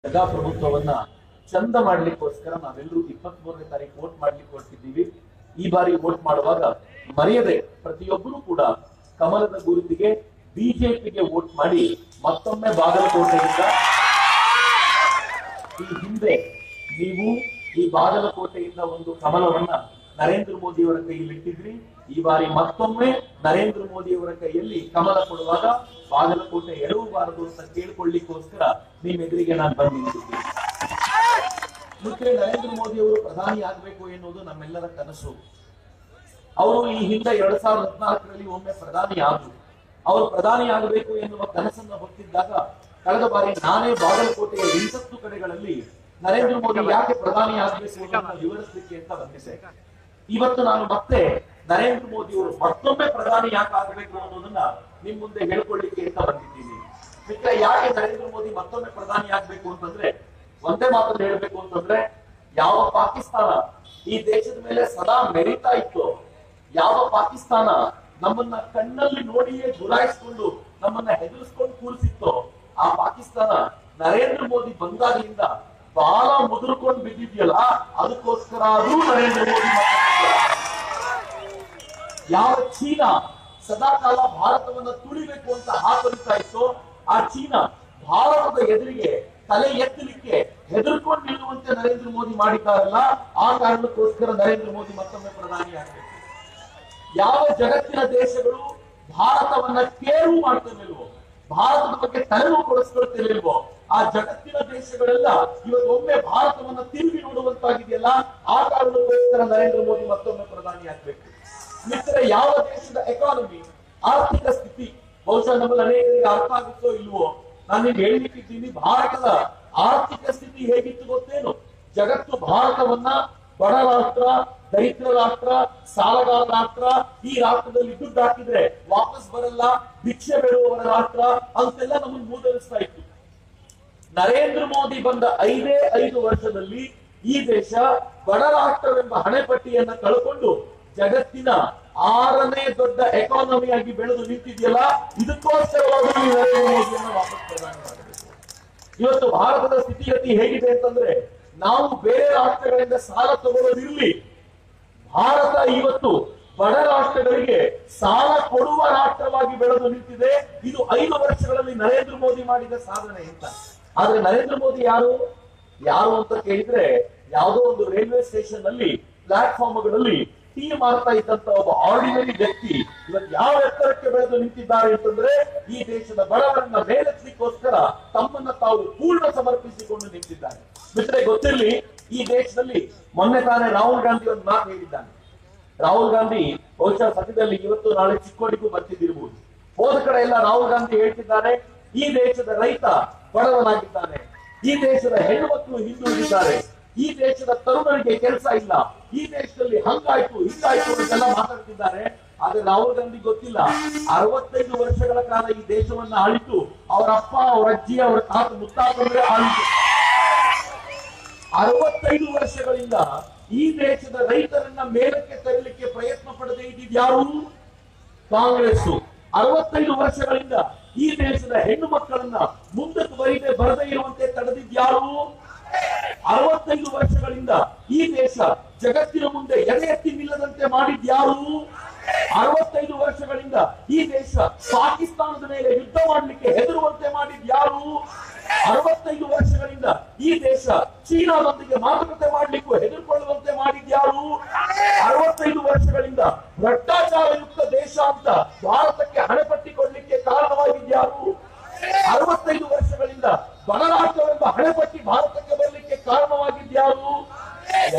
ಪ್ರಜಾಪ್ರಭುತ್ವವನ್ನ ಚಂದ ಮಾಡ್ಲಿಕ್ಕೋಸ್ಕರ ನಾವೆಲ್ಲರೂ 23ನೇ ತಾರೀಕು ವೋಟ್ ಮಾಡ್ಲಿಕ್ಕೆ ಹೊರಟಿದ್ದೀವಿ. ಈ ಬಾರಿ ವೋಟ್ ಮಾಡುವಾಗ ಮರೆಯದೆ ಪ್ರತಿಯೊಬ್ಬರು ಕೂಡ ಕಮಲದ ಗುರುತಿಗೆ ಬಿಜೆಪಿಗೆ ವೋಟ್ ಮಾಡಿ ಮತ್ತೊಮ್ಮೆ ಬಾಗಲಕೋಟೆಯಿಂದ ಈ ಹಿಂದೆ ನೀವು ಈ ಬಾಗಲಕೋಟೆಯಿಂದ ಒಂದು ಕಮಲವನ್ನ ನರೇಂದ್ರ ಮೋದಿ ಅವರ ಕೈಯಲ್ಲಿ ಇಟ್ಟಿದ್ರಿ. ಈ ಬಾರಿ ಮತ್ತೊಮ್ಮೆ ನರೇಂದ್ರ ಮೋದಿ ಅವರ ಕೈಯಲ್ಲಿ ಕಮಲ ಕೊಡುವಾಗ ಬಾಗಲಕೋಟೆ ಎಡವಬಾರದು ಅಂತ ಕೇಳಿಕೊಳ್ಳಿಕ್ಕೋಸ್ಕರ ನಿಮ್ಮ ಎದುರಿಗೆ ನಾನು ಬಂದಿದ್ದೀನಿ. ಮುಖ್ಯ ನರೇಂದ್ರ ಮೋದಿ ಅವರು ಪ್ರಧಾನಿ ಆಗಬೇಕು ಎನ್ನುವುದು ನಮ್ಮೆಲ್ಲರ ಕನಸು. ಅವರು ಈ ಹಿಂದೆ 2014ರಲ್ಲಿ ಒಮ್ಮೆ ಪ್ರಧಾನಿ ಆದ್ರು. ಅವರು ಪ್ರಧಾನಿ ಆಗಬೇಕು ಎನ್ನುವ ಕನಸನ್ನು ಹೊತ್ತಿದ್ದಾಗ ಕಳೆದ ಬಾರಿ ನಾನೇ ಬಾಗಲಕೋಟೆಯ 20 ಕಡೆಗಳಲ್ಲಿ ನರೇಂದ್ರ ಮೋದಿ ಯಾಕೆ ಪ್ರಧಾನಿ ಆಗಬೇಕು ಅನ್ನೋದನ್ನ ವಿವರಿಸಲಿಕ್ಕೆ ಅಂತ ಬಂದಿದ್ದೆ. ಇವತ್ತು ನಾನು ಮತ್ತೆ ನರೇಂದ್ರ ಮೋದಿ ಅವರು ಮತ್ತೊಮ್ಮೆ ಪ್ರಧಾನಿ ಯಾಕೆ ಆಗಬೇಕು ಅನ್ನೋದನ್ನ ನಿಮ್ ಮುಂದೆ ಹೇಳ್ಕೊಳ್ಳಿಕ್ಕೆ ಅಂತ ಬಂದಿದ್ದೀನಿ. ಮಿತ್ರ, ಯಾಕೆ ನರೇಂದ್ರ ಮೋದಿ ಮತ್ತೊಮ್ಮೆ ಪ್ರಧಾನಿ ಆಗ್ಬೇಕು ಅಂತಂದ್ರೆ ಒಂದೇ ಮಾತನ್ನು ಹೇಳ್ಬೇಕು ಅಂತಂದ್ರೆ, ಯಾವ ಪಾಕಿಸ್ತಾನ ಈ ದೇಶದ ಮೇಲೆ ಸದಾ ಮೆರಿತಾ ಇತ್ತು, ಯಾವ ಪಾಕಿಸ್ತಾನ ನಮ್ಮನ್ನ ಕಣ್ಣಲ್ಲಿ ನೋಡಿಯೇ ಗುರಾಯಿಸ್ಕೊಂಡು ನಮ್ಮನ್ನ ಹೆದರಿಸ್ಕೊಂಡು ಕೂರಿಸಿತ್ತು, ಆ ಪಾಕಿಸ್ತಾನ ನರೇಂದ್ರ ಮೋದಿ ಬಂದಾಗಲಿಂದ ಬಾಲ ಮುದುರ್ಕೊಂಡು ಬಿದ್ದಿದ್ಯಲ್ಲ, ಅದಕ್ಕೋಸ್ಕರ ಅದು ನರೇಂದ್ರ ಮೋದಿ. ಯಾವ ಚೀನಾ ಸದಾಕಾಲ ಭಾರತವನ್ನ ತುಳಿಬೇಕು ಅಂತ ಹಾತೊರಿತಾ ಇತ್ತು, ಆ ಚೀನಾ ಭಾರತದ ಎದುರಿಗೆ ತಲೆ ಎತ್ತಲಿಕ್ಕೆ ಹೆದರ್ಕೊಂಡು ನಿಲ್ಲುವಂತೆ ನರೇಂದ್ರ ಮೋದಿ ಮಾಡಿದ್ದಾರಲ್ಲ, ಆ ಕಾರಣಕ್ಕೋಸ್ಕರ ನರೇಂದ್ರ ಮೋದಿ ಮತ್ತೊಮ್ಮೆ ಪ್ರಧಾನಿ ಆಗಬೇಕು. ಯಾವ ಜಗತ್ತಿನ ದೇಶಗಳು ಭಾರತವನ್ನ ಕೇರು ಮಾಡ್ತಿರ್ಲಿಲ್ವೋ, ಭಾರತದ ಬಗ್ಗೆ ತಲೆನೋವು ಕೊಡಿಸ್ಕೊಳ್ತಿರ್ಲಿಲ್ವೋ, ಆ ಜಗತ್ತಿನ ದೇಶಗಳೆಲ್ಲ ಇವತ್ತು ಒಮ್ಮೆ ಭಾರತವನ್ನ ತಿರುಗಿ ನೋಡುವಂತಾಗಿದೆಯಲ್ಲ, ಆ ಕಾರಣಕ್ಕೋಸ್ಕರ ನರೇಂದ್ರ ಮೋದಿ ಮತ್ತೊಮ್ಮೆ ಪ್ರಧಾನಿ ಆಗ್ಬೇಕು. ಮಿತ್ರ, ಯಾವ ದೇಶದ ಎಕಾನಮಿ, ಆರ್ಥಿಕ ಸ್ಥಿತಿ ಬಹುಶಃ ನಮ್ಮಲ್ಲಿ ಅನೇಕರಿಗೆ ಅರ್ಥ ಆಗುತ್ತೋ ಇಲ್ವೋ, ನಾನು ನಿಮ್ಗೆ ಹೇಳ್ಲಿಕ್ಕಿದ್ದೀನಿ. ಭಾರತದ ಆರ್ಥಿಕ ಸ್ಥಿತಿ ಹೇಗಿತ್ತು ಗೊತ್ತೇನು? ಜಗತ್ತು ಭಾರತವನ್ನ ಬಡ ರಾಷ್ಟ್ರ, ದರಿದ್ರ ರಾಷ್ಟ್ರ, ಸಾಲಗಾರ ರಾಷ್ಟ್ರ, ಈ ರಾಷ್ಟ್ರದಲ್ಲಿ ದುಡ್ಡು ಹಾಕಿದ್ರೆ ವಾಪಸ್ ಬರಲ್ಲ, ಭಿಕ್ಷೆ ಬೇಡುವವರ ರಾಷ್ಟ್ರ ಅಂತೆಲ್ಲ ನಮ್ಮನ್ನು ಮೂದಲಿಸ್ತಾ ಇತ್ತು. ನರೇಂದ್ರ ಮೋದಿ ಬಂದ 5 ವರ್ಷದಲ್ಲಿ ಈ ದೇಶ ಬಡ ರಾಷ್ಟ್ರವೆಂಬ ಹಣೆಪಟ್ಟಿಯನ್ನ ಕಳ್ಕೊಂಡು ಜಗತ್ತಿನ 6ನೇ ದೊಡ್ಡ ಎಕಾನಮಿಯಾಗಿ ಬೆಳೆದು ನಿಂತಿದೆಯಲ್ಲ, ಇದಕ್ಕೋಸ್ಕರವಾಗಿ ನರೇಂದ್ರ ಮೋದಿಯನ್ನ ವಾಪಸ್ ಪ್ರಧಾನಿ ಮಾಡಬೇಕು. ಇವತ್ತು ಭಾರತದ ಸ್ಥಿತಿಗತಿ ಹೇಗಿದೆ ಅಂತಂದ್ರೆ, ನಾವು ಬೇರೆ ರಾಷ್ಟ್ರಗಳಿಂದ ಸಾಲ ತಗೊಳ್ಳೋದಿರ್ಲಿ, ಭಾರತ ಇವತ್ತು ಬಡ ರಾಷ್ಟ್ರಗಳಿಗೆ ಸಾಲ ಕೊಡುವ ರಾಷ್ಟ್ರವಾಗಿ ಬೆಳೆದು ನಿಂತಿದೆ. ಇದು 5 ವರ್ಷಗಳಲ್ಲಿ ನರೇಂದ್ರ ಮೋದಿ ಮಾಡಿದ ಸಾಧನೆ ಅಂತ. ಆದ್ರೆ ನರೇಂದ್ರ ಮೋದಿ ಯಾರು ಅಂತ ಕೇಳಿದ್ರೆ, ಯಾವುದೋ ಒಂದು ರೈಲ್ವೆ ಸ್ಟೇಷನ್ ನಲ್ಲಿ ಪ್ಲಾಟ್ಫಾರ್ಮ್ಗಳಲ್ಲಿ ಟೀ ಮಾರ್ತಾ ಇದ್ದಂತ ಒಬ್ಬ ಆರ್ಡಿನರಿ ವ್ಯಕ್ತಿ ಇವತ್ತು ಯಾವ ಎತ್ತರಕ್ಕೆ ಬೆಳೆದು ನಿಂತಿದ್ದಾರೆ ಅಂತಂದ್ರೆ, ಈ ದೇಶದ ಬಡವರನ್ನ ಮೇಲೆತ್ತಲಿಕ್ಕೋಸ್ಕರ ತಮ್ಮನ್ನ ತಾವು ಪೂರ್ಣ ಸಮರ್ಪಿಸಿಕೊಂಡು ನಿಂತಿದ್ದಾರೆ. ಮಿತ್ರ, ಗೊತ್ತಿರಲಿ, ಈ ದೇಶದಲ್ಲಿ ಮೊನ್ನೆ ತಾನೇ ರಾಹುಲ್ ಗಾಂಧಿ ಒಂದು ಮಾತು ಹೇಳಿದ್ದಾನೆ. ರಾಹುಲ್ ಗಾಂಧಿ ಬಹುಶಃ ಸದ್ಯದಲ್ಲಿ ಇವತ್ತು ನಾಳೆ ಚಿಕ್ಕೋಡಿಗೂ ಬರ್ತಿದ್ದಿರಬಹುದು. ಹೋದ ಕಡೆ ಎಲ್ಲ ರಾಹುಲ್ ಗಾಂಧಿ ಹೇಳ್ತಿದ್ದಾರೆ, ಈ ದೇಶದ ರೈತ ಬಡವನಾಗಿದ್ದಾನೆ, ಈ ದೇಶದ ಹೆಣ್ಣು ಮಕ್ಕಳು ಹಿಂದುಳಿದಿದ್ದಾರೆ, ಈ ದೇಶದ ತರುಣರಿಗೆ ಕೆಲಸ ಇಲ್ಲ, ಈ ದೇಶದಲ್ಲಿ ಹಂಗಾಯ್ತು ಹಿಂಗಾಯ್ತು ಅಂತೆಲ್ಲ ಮಾತಾಡ್ತಿದ್ದಾರೆ. ಆದ್ರೆ ರಾಹುಲ್ ಗಾಂಧಿ ಗೊತ್ತಿಲ್ಲ, 65 ವರ್ಷಗಳ ಕಾಲ ಈ ದೇಶವನ್ನ ಆಳಿತು ಅವರ ಅಪ್ಪ, ಅವರ ಅಜ್ಜಿ, ಅವರ ತಾತ ಮುತ್ತಾತಂದ್ರೆ ಆಳಿತು. 65 ವರ್ಷಗಳಿಂದ ಈ ದೇಶದ ರೈತರನ್ನ ಮೇಲಕ್ಕೆ ತರಲಿಕ್ಕೆ ಪ್ರಯತ್ನ ಪಡದೇ ಇದ್ದಿದ್ಯಾರು? ಕಾಂಗ್ರೆಸ್. 65 ವರ್ಷಗಳಿಂದ ಈ ದೇಶದ ಹೆಣ್ಣು ಮಕ್ಕಳನ್ನ ಮುಂದಕ್ಕೆ ಬರದೇ ಇರುವಂತೆ ತಡೆದಿದ್ಯಾರು? 65 ವರ್ಷಗಳಿಂದ ಈ ದೇಶ ಜಗತ್ತಿನ ಮುಂದೆ ಎದೆ ಎತ್ತಿ ನಿಲ್ಲದಂತೆ ಮಾಡಿದ್ಯಾರು? 65 ವರ್ಷಗಳಿಂದ ಈ ದೇಶ ಪಾಕಿಸ್ತಾನದ ಮೇಲೆ ಯುದ್ಧ ಮಾಡಲಿಕ್ಕೆ ಹೆದರುವಂತೆ ಮಾಡಿದ್ಯಾರು? 65 ವರ್ಷಗಳಿಂದ ಈ ದೇಶ ಚೀನಾದೊಂದಿಗೆ ಮಾತುಕತೆ ಮಾಡಲಿಕ್ಕೂ ಹೆದರ್ಕೊಳ್ಳುವಂತೆ ಮಾಡಿದ್ಯಾರು? 65 ವರ್ಷಗಳಿಂದ ಭ್ರಷ್ಟಾಚಾರಯುಕ್ತ ದೇಶ ಅಂತ ಭಾರತಕ್ಕೆ ಹಣೆಪಟ್ಟಿ ಕೊಡ್ಲಿಕ್ಕೆ ಕಾರಣವಾಗಿದ್ಯಾರು? 65 ವರ್ಷಗಳಿಂದ ಬಡ ರಾಷ್ಟ್ರವೆಂಬ ಹಣೆಪಟ್ಟಿ ಭಾರತಕ್ಕೆ ಬರಲಿಕ್ಕೆ ಕಾರಣವಾಗಿದ್ಯಾರು?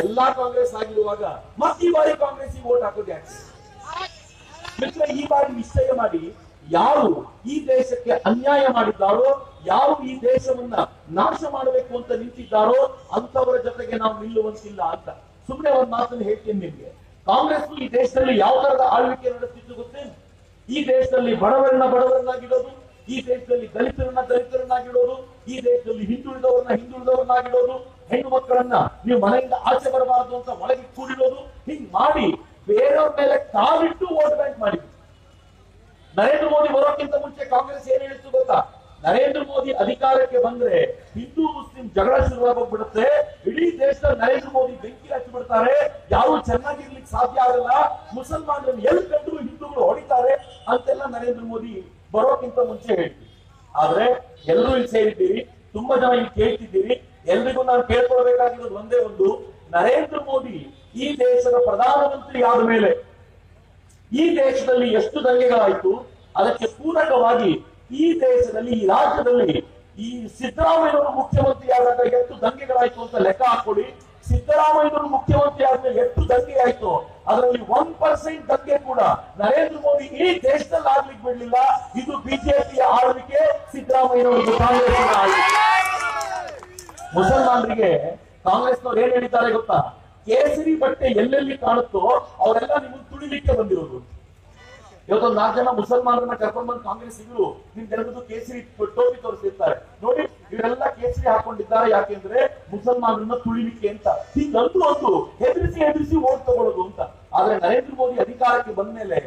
ಎಲ್ಲಾ ಕಾಂಗ್ರೆಸ್ ಆಗಿರುವಾಗ ಮತ್ತೆ ಈ ಬಾರಿ ಕಾಂಗ್ರೆಸ್ ವೋಟ್ ಹಾಕೋದು ಯಾಕೆ? ಮಿತ್ರ, ಈ ಬಾರಿ ನಿಶ್ಚಯ ಮಾಡಿ, ಯಾರು ಈ ದೇಶಕ್ಕೆ ಅನ್ಯಾಯ ಮಾಡಿದ್ದಾರೋ, ಯಾರು ಈ ದೇಶವನ್ನ ನಾಶ ಮಾಡಬೇಕು ಅಂತ ನಿಂತಿದ್ದಾರೋ ಅಂತವರ ಜೊತೆಗೆ ನಾವು ನಿಲ್ಲುವಂತಿಲ್ಲ ಅಂತ. ಸುಮ್ಮನೆ ಒಂದ್ ಮಾತನ್ನು ಹೇಳ್ತೀನಿ ನಿಮ್ಗೆ. ಕಾಂಗ್ರೆಸ್ ಈ ದೇಶದಲ್ಲಿ ಯಾವ ತರದ ಆಳ್ವಿಕೆ ನಡೆಸ್ತಿತ್ತು ಗೊತ್ತೇನು? ಈ ದೇಶದಲ್ಲಿ ಬಡವರನ್ನಾಗಿಡೋದು, ಈ ದೇಶದಲ್ಲಿ ದಲಿತರನ್ನಾಗಿಡೋದು, ಈ ದೇಶದಲ್ಲಿ ಹಿಂದುಳಿದವರನ್ನಾಗಿಡೋದು, ಹೆಣ್ಣು ಮಕ್ಕಳನ್ನ ನೀವು ಮನೆಯಿಂದ ಆಚೆ ಬರಬಾರದು ಅಂತ ಒಳಗೆ ಕೂಡಿಡೋದು, ಹಿಂಗ್ ಮಾಡಿ ಬೇರೆಯವ್ರ ಮೇಲೆ ಕಾಲಿಟ್ಟು ವೋಟ್ ಬ್ಯಾಂಕ್ ಮಾಡಿದ್ರು. ನರೇಂದ್ರ ಮೋದಿ ಬರೋಕ್ಕಿಂತ ಮುಂಚೆ ಕಾಂಗ್ರೆಸ್ ಏನ್ ಹೇಳಿತ್ತು ಗೊತ್ತಾ? ನರೇಂದ್ರ ಮೋದಿ ಅಧಿಕಾರಕ್ಕೆ ಬಂದ್ರೆ ಹಿಂದೂ ಮುಸ್ಲಿಂ ಜಗಳ ಶುರುವಾಗೋಗ್ಬಿಡುತ್ತೆ, ಇಡೀ ದೇಶದಲ್ಲಿ ನರೇಂದ್ರ ಮೋದಿ ಬೆಂಕಿ ಹಚ್ಚಿಬಿಡ್ತಾರೆ, ಯಾರು ಚೆನ್ನಾಗಿರ್ಲಿಕ್ಕೆ ಸಾಧ್ಯ ಆಗಲ್ಲ, ಮುಸಲ್ಮಾನರನ್ನು ಎಲ್ಲಿ ಕಂಡ್ರು ಹಿಂದೂಗಳು ಹೊಡಿತಾರೆ ಅಂತೆಲ್ಲ ನರೇಂದ್ರ ಮೋದಿ ಬರೋಕ್ಕಿಂತ ಮುಂಚೆ ಹೇಳ್ತೀವಿ. ಆದ್ರೆ ಎಲ್ಲರೂ ಇಲ್ಲಿ ಸೇರಿದ್ದೀರಿ, ತುಂಬಾ ಜನ ಇಲ್ಲಿ ಕೇಳ್ತಿದ್ದೀರಿ, ಎಲ್ರಿಗೂ ನಾನು ಕೇಳ್ಕೊಳ್ಬೇಕಾಗಿರೋದು ಒಂದೇ ಒಂದು, ನರೇಂದ್ರ ಮೋದಿ ಈ ದೇಶದ ಪ್ರಧಾನಮಂತ್ರಿ ಆದ ಮೇಲೆ ಈ ದೇಶದಲ್ಲಿ ಎಷ್ಟು ದಂಗೆಗಳಾಯ್ತು, ಅದಕ್ಕೆ ಪೂರಕವಾಗಿ ಈ ದೇಶದಲ್ಲಿ ಈ ರಾಜ್ಯದಲ್ಲಿ ಈ ಸಿದ್ದರಾಮಯ್ಯನವರು ಮುಖ್ಯಮಂತ್ರಿ ಆದಾಗ ಎಷ್ಟು ದಂಗೆಗಳಾಯ್ತು ಅಂತ ಲೆಕ್ಕ ಹಾಕೊಳ್ಳಿ. ಸಿದ್ದರಾಮಯ್ಯನವರು ಮುಖ್ಯಮಂತ್ರಿ ಆದ್ಮೇಲೆ ಎಷ್ಟು ದಂಗೆ ಆಯ್ತು, ಅದರಲ್ಲಿ 1% ದಂಗೆ ಕೂಡ ನರೇಂದ್ರ ಮೋದಿ ಈ ದೇಶದಲ್ಲಿ ಆಗ್ಲಿಕ್ಕೆ ಬಿಡ್ಲಿಲ್ಲ. ಇದು ಬಿಜೆಪಿಯ ಆಳ್ವಿಕೆ, ಸಿದ್ದರಾಮಯ್ಯನವರು ಕಾಂಗ್ರೆಸ್ನ ಆಳ್ವಿಕೆ. ಮುಸಲ್ಮಾನರಿಗೆ ಕಾಂಗ್ರೆಸ್ನವ್ರು ಏನ್ ಹೇಳಿದ್ದಾರೆ ಗೊತ್ತಾ, ಕೇಸರಿ ಬಟ್ಟೆ ಎಲ್ಲೆಲ್ಲಿ ಕಾಣುತ್ತೋ ಅವರೆಲ್ಲ ನಿಮ್ಮನ್ನು ತುಳಿಲಿಕ್ಕೆ ಬಂದಿರೋದು. ಇವತ್ತೊಂದು 4 ಜನ ಮುಸಲ್ಮಾನರನ್ನ ಕರ್ಕೊಂಡು ಬಂದು ಕಾಂಗ್ರೆಸ್ಸಿಗರು ನಿಮ್ ಜನರದ್ದು ಕೇಸರಿ ಟೋಪಿ ತೋರಿಸಿರ್ತಾರೆ, ನೋಡಿ ಇವರೆಲ್ಲ ಕೇಸರಿ ಹಾಕೊಂಡಿದ್ದಾರೆ ಯಾಕೆಂದ್ರೆ ಮುಸಲ್ಮಾನರನ್ನ ತುಳಿಲಿಕ್ಕೆ ಅಂತ. ಹಿಂಗಂತೂ ಒಂದು ಹೆದರಿಸಿ ಓಟ್ ತಗೊಳ್ಳೋದು ಅಂತ. ಆದ್ರೆ ನರೇಂದ್ರ ಮೋದಿ ಅಧಿಕಾರಕ್ಕೆ ಬಂದ ಮೇಲೆ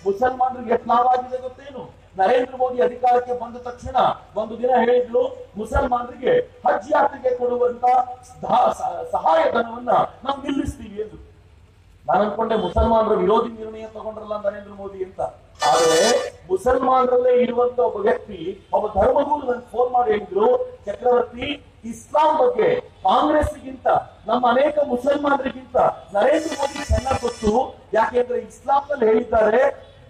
ಮುಸಲ್ಮಾನರಿಗೆ ಎಷ್ಟು ಲಾಭ ಆಗಿದೆ ಗೊತ್ತೇನು? ನರೇಂದ್ರ ಮೋದಿ ಅಧಿಕಾರಕ್ಕೆ ಬಂದ ತಕ್ಷಣ ಒಂದು ದಿನ ಹೇಳಿದ್ರು, ಮುಸಲ್ಮಾನರಿಗೆ ಹಜ್ ಯಾತ್ರೆಗೆ ಕೊಡುವಂತ ಸಹಾಯಧನವನ್ನ ನಾವು ನಿಲ್ಲಿಸ್ತೀವಿ ಎಂದು. ನಾನು ಅನ್ಕೊಂಡೆ ಮುಸಲ್ಮಾನರ ವಿರೋಧಿ ನಿರ್ಣಯ ತಗೊಂಡ್ರಲ್ಲ ನರೇಂದ್ರ ಮೋದಿ ಅಂತ. ಆದ್ರೆ ಮುಸಲ್ಮಾನರಲ್ಲೇ ಇರುವಂತ ಒಬ್ಬ ವ್ಯಕ್ತಿ, ಒಬ್ಬ ಧರ್ಮಗುರು ನನ್ಗೆ ಫೋನ್ ಮಾಡಿ ಹೇಳಿದ್ರು, ಚಕ್ರವರ್ತಿ ಇಸ್ಲಾಂ ಬಗ್ಗೆ ಕಾಂಗ್ರೆಸ್ಗಿಂತ ನಮ್ಮ ಅನೇಕ ಮುಸಲ್ಮಾನರಿಗಿಂತ ನರೇಂದ್ರ ಮೋದಿ ಚೆನ್ನಾಗಿ ಗೊತ್ತು. ಯಾಕೆಂದ್ರೆ ಇಸ್ಲಾಂನಲ್ಲಿ ಹೇಳಿದ್ದಾರೆ,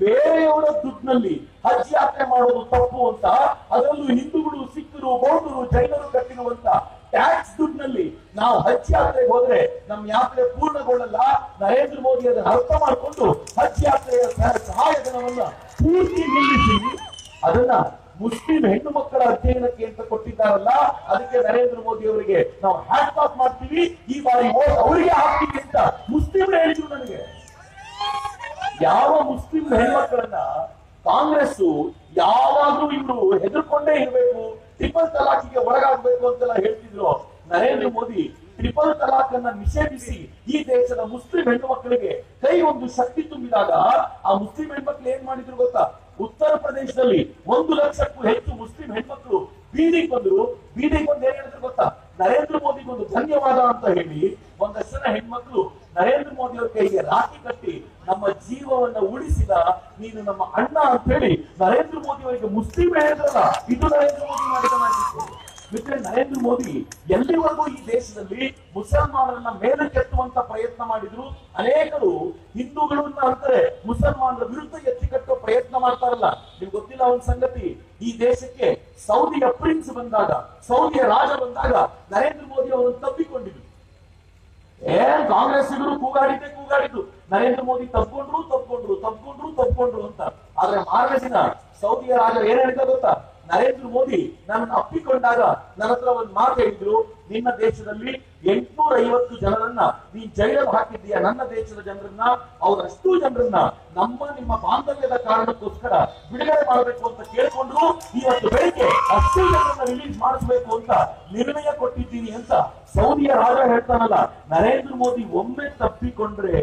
ಬೇರೆಯವರ ದುಡ್ಡಿನಲ್ಲಿ ಹಜ್ ಯಾತ್ರೆ ಮಾಡೋದು ತಪ್ಪು ಅಂತ. ಅದರಲ್ಲೂ ಹಿಂದೂಗಳು, ಸಿಖ್ಖರು, ಬೌದ್ಧರು, ಜೈನರು ಕಟ್ಟಿರುವಂತ ಟ್ಯಾಕ್ಸ್ ದುಡ್ಡಿನಲ್ಲಿ ನಾವು ಹಜ್ ಯಾತ್ರೆಗೆ ಹೋದ್ರೆ ನಮ್ಮ ಯಾತ್ರೆ ಪೂರ್ಣಗೊಳ್ಳಲ್ಲ. ನರೇಂದ್ರ ಮೋದಿ ಅದನ್ನು ಅರ್ಥ ಮಾಡಿಕೊಂಡು ಹಜ್ ಯಾತ್ರೆಯ ಸಹಾಯಧನವನ್ನ ಪೂರ್ತಿ ನಿಲ್ಲಿಸಿ ಅದನ್ನ ಮುಸ್ಲಿಂ ಹೆಣ್ಣು ಮಕ್ಕಳ ಅಧ್ಯಯನಕ್ಕೆ ಅಂತ ಕೊಟ್ಟಿದ್ದಾರಲ್ಲ, ಅದಕ್ಕೆ ನರೇಂದ್ರ ಮೋದಿ ಅವರಿಗೆ ನಾವು ಹ್ಯಾಟ್ ಆಫ್ ಮಾಡ್ತೀವಿ, ಈ ಬಾರಿ ವೋಟ್ ಅವರಿಗೆ ಹಾಕ್ತೀವಿ ಅಂತ ಮುಸ್ಲಿಂ ಹೇಳಿದ್ರು ನನಗೆ. ಯಾವ ಮುಸ್ಲಿಂ ಹೆಣ್ಮಕ್ಕಳನ್ನ ಕಾಂಗ್ರೆಸ್ ಯಾವಾಗ್ಲೂ ಇವರು ಹೆದರ್ಕೊಂಡೇ ಇರಬೇಕು, ಟ್ರಿಪಲ್ ತಲಾಖಿಗೆ ಒಳಗಾಗಬೇಕು ಅಂತೆಲ್ಲ ಹೇಳ್ತಿದ್ರು, ನರೇಂದ್ರ ಮೋದಿ ಟ್ರಿಪಲ್ ತಲಾಖ್ ಅನ್ನ ನಿಷೇಧಿಸಿ ಈ ದೇಶದ ಮುಸ್ಲಿಂ ಹೆಣ್ಣು ಮಕ್ಕಳಿಗೆ ಕೈ ಒಂದು ಶಕ್ತಿ ತುಂಬಿದಾಗ ಆ ಮುಸ್ಲಿಂ ಹೆಣ್ಮಕ್ಳು ಏನ್ ಮಾಡಿದ್ರು ಗೊತ್ತಾ? ಉತ್ತರ ಪ್ರದೇಶದಲ್ಲಿ 1 ಲಕ್ಷಕ್ಕೂ ಹೆಚ್ಚು ಮುಸ್ಲಿಂ ಹೆಣ್ಮಕ್ಳು ಬೀದಿಗೆ ಬಂದ್ರು. ಬೀದಿಗೆ ಬಂದು ಏನ್ ಹೇಳಿದ್ರು ಗೊತ್ತಾ? ನರೇಂದ್ರ ಮೋದಿಗೊಂದು ಧನ್ಯವಾದ ಅಂತ ಹೇಳಿ ಒಂದಷ್ಟು ಜನ ಹೆಣ್ಮಕ್ಳು ನರೇಂದ್ರ ಮೋದಿ ಅವರ ಕೈಗೆ ರಾಖಿ ಕಟ್ಟಿ ನಮ್ಮ ಜೀವವನ್ನ ಉಳಿಸಿದ ನೀನು ನಮ್ಮ ಅಣ್ಣ ಅಂತ ಹೇಳಿ ನರೇಂದ್ರ ಮೋದಿ ಅವರಿಗೆ ಮುಸ್ಲಿಂ ಹೇಳಿದ್ರಲ್ಲ, ಇದು ನರೇಂದ್ರ ಮೋದಿ ಮಾಡಿದ ಮಾಹಿತಿ. ಮಿತ್ರ, ನರೇಂದ್ರ ಮೋದಿ ಎಲ್ಲಿವರೆಗೂ ಈ ದೇಶದಲ್ಲಿ ಮುಸಲ್ಮಾನರನ್ನ ಮೇಲೆ ಕೆತ್ತುವಂತ ಪ್ರಯತ್ನ ಮಾಡಿದ್ರು. ಅನೇಕರು ಹಿಂದೂಗಳನ್ನ ಅಂತಾರೆ, ಮುಸಲ್ಮಾನರ ವಿರುದ್ಧ ಎತ್ತಿ ಕಟ್ಟುವ ಪ್ರಯತ್ನ ಮಾಡ್ತಾರಲ್ಲ. ನಿಮ್ಗೆ ಗೊತ್ತಿಲ್ಲ ಒಂದ್ ಸಂಗತಿ, ಈ ದೇಶಕ್ಕೆ ಸೌದಿಯ ಪ್ರಿನ್ಸ್ ಬಂದಾಗ, ಸೌದಿಯ ರಾಜ ಬಂದಾಗ ನರೇಂದ್ರ ಮೋದಿ ಅವರನ್ನು ತಪ್ಪಿಕೊಂಡಿದ್ರು. ಕಾಂಗ್ರೆಸ್ಸಿಗರು ಕೂಗಾಡಿದ್ದು, ನರೇಂದ್ರ ಮೋದಿ ತಪ್ಪಿಕೊಂಡ್ರು ಅಂತ. ಆದ್ರೆ ಮಾರನೇ ದಿನ ಸೌದಿಯ ರಾಜ ಏನ್ ಹೇಳಿದ ಗೊತ್ತಾ? ನರೇಂದ್ರ ಮೋದಿ ನನ್ನನ್ನು ಅಪ್ಪಿಕೊಂಡಾಗ ನನ್ನ ಹತ್ರ ಒಂದು ಮಾತು ಹೇಳಿದ್ರು, ನಿನ್ನ ದೇಶದಲ್ಲಿ 850 ಜನರನ್ನ ನೀನ್ ಜೈಲಲ್ಲಿ ಹಾಕಿದ್ದೀಯ, ನನ್ನ ದೇಶದ ಜನರನ್ನ, ಅವರಷ್ಟು ಜನರನ್ನ ನಿಮ್ಮ ಬಾಂಧವ್ಯದ ಕಾರಣಕ್ಕೋಸ್ಕರ ಬಿಡುಗಡೆ ಮಾಡಬೇಕು ಅಂತ ಕೇಳ್ಕೊಂಡ್ರು. ಇವತ್ತು ಬೆಳಿಗ್ಗೆ ಅಷ್ಟು ಜನರನ್ನ ರಿಲೀಸ್ ಮಾಡಿಸ್ಬೇಕು ಅಂತ ನಿರ್ಣಯ ಕೊಟ್ಟಿದ್ದೀನಿ ಅಂತ ಸೌದಿಯ ರಾಜ ಹೇಳ್ತಾನಲ್ಲ. ನರೇಂದ್ರ ಮೋದಿ ಒಮ್ಮೆ ತಪ್ಪಿಕೊಂಡ್ರೆ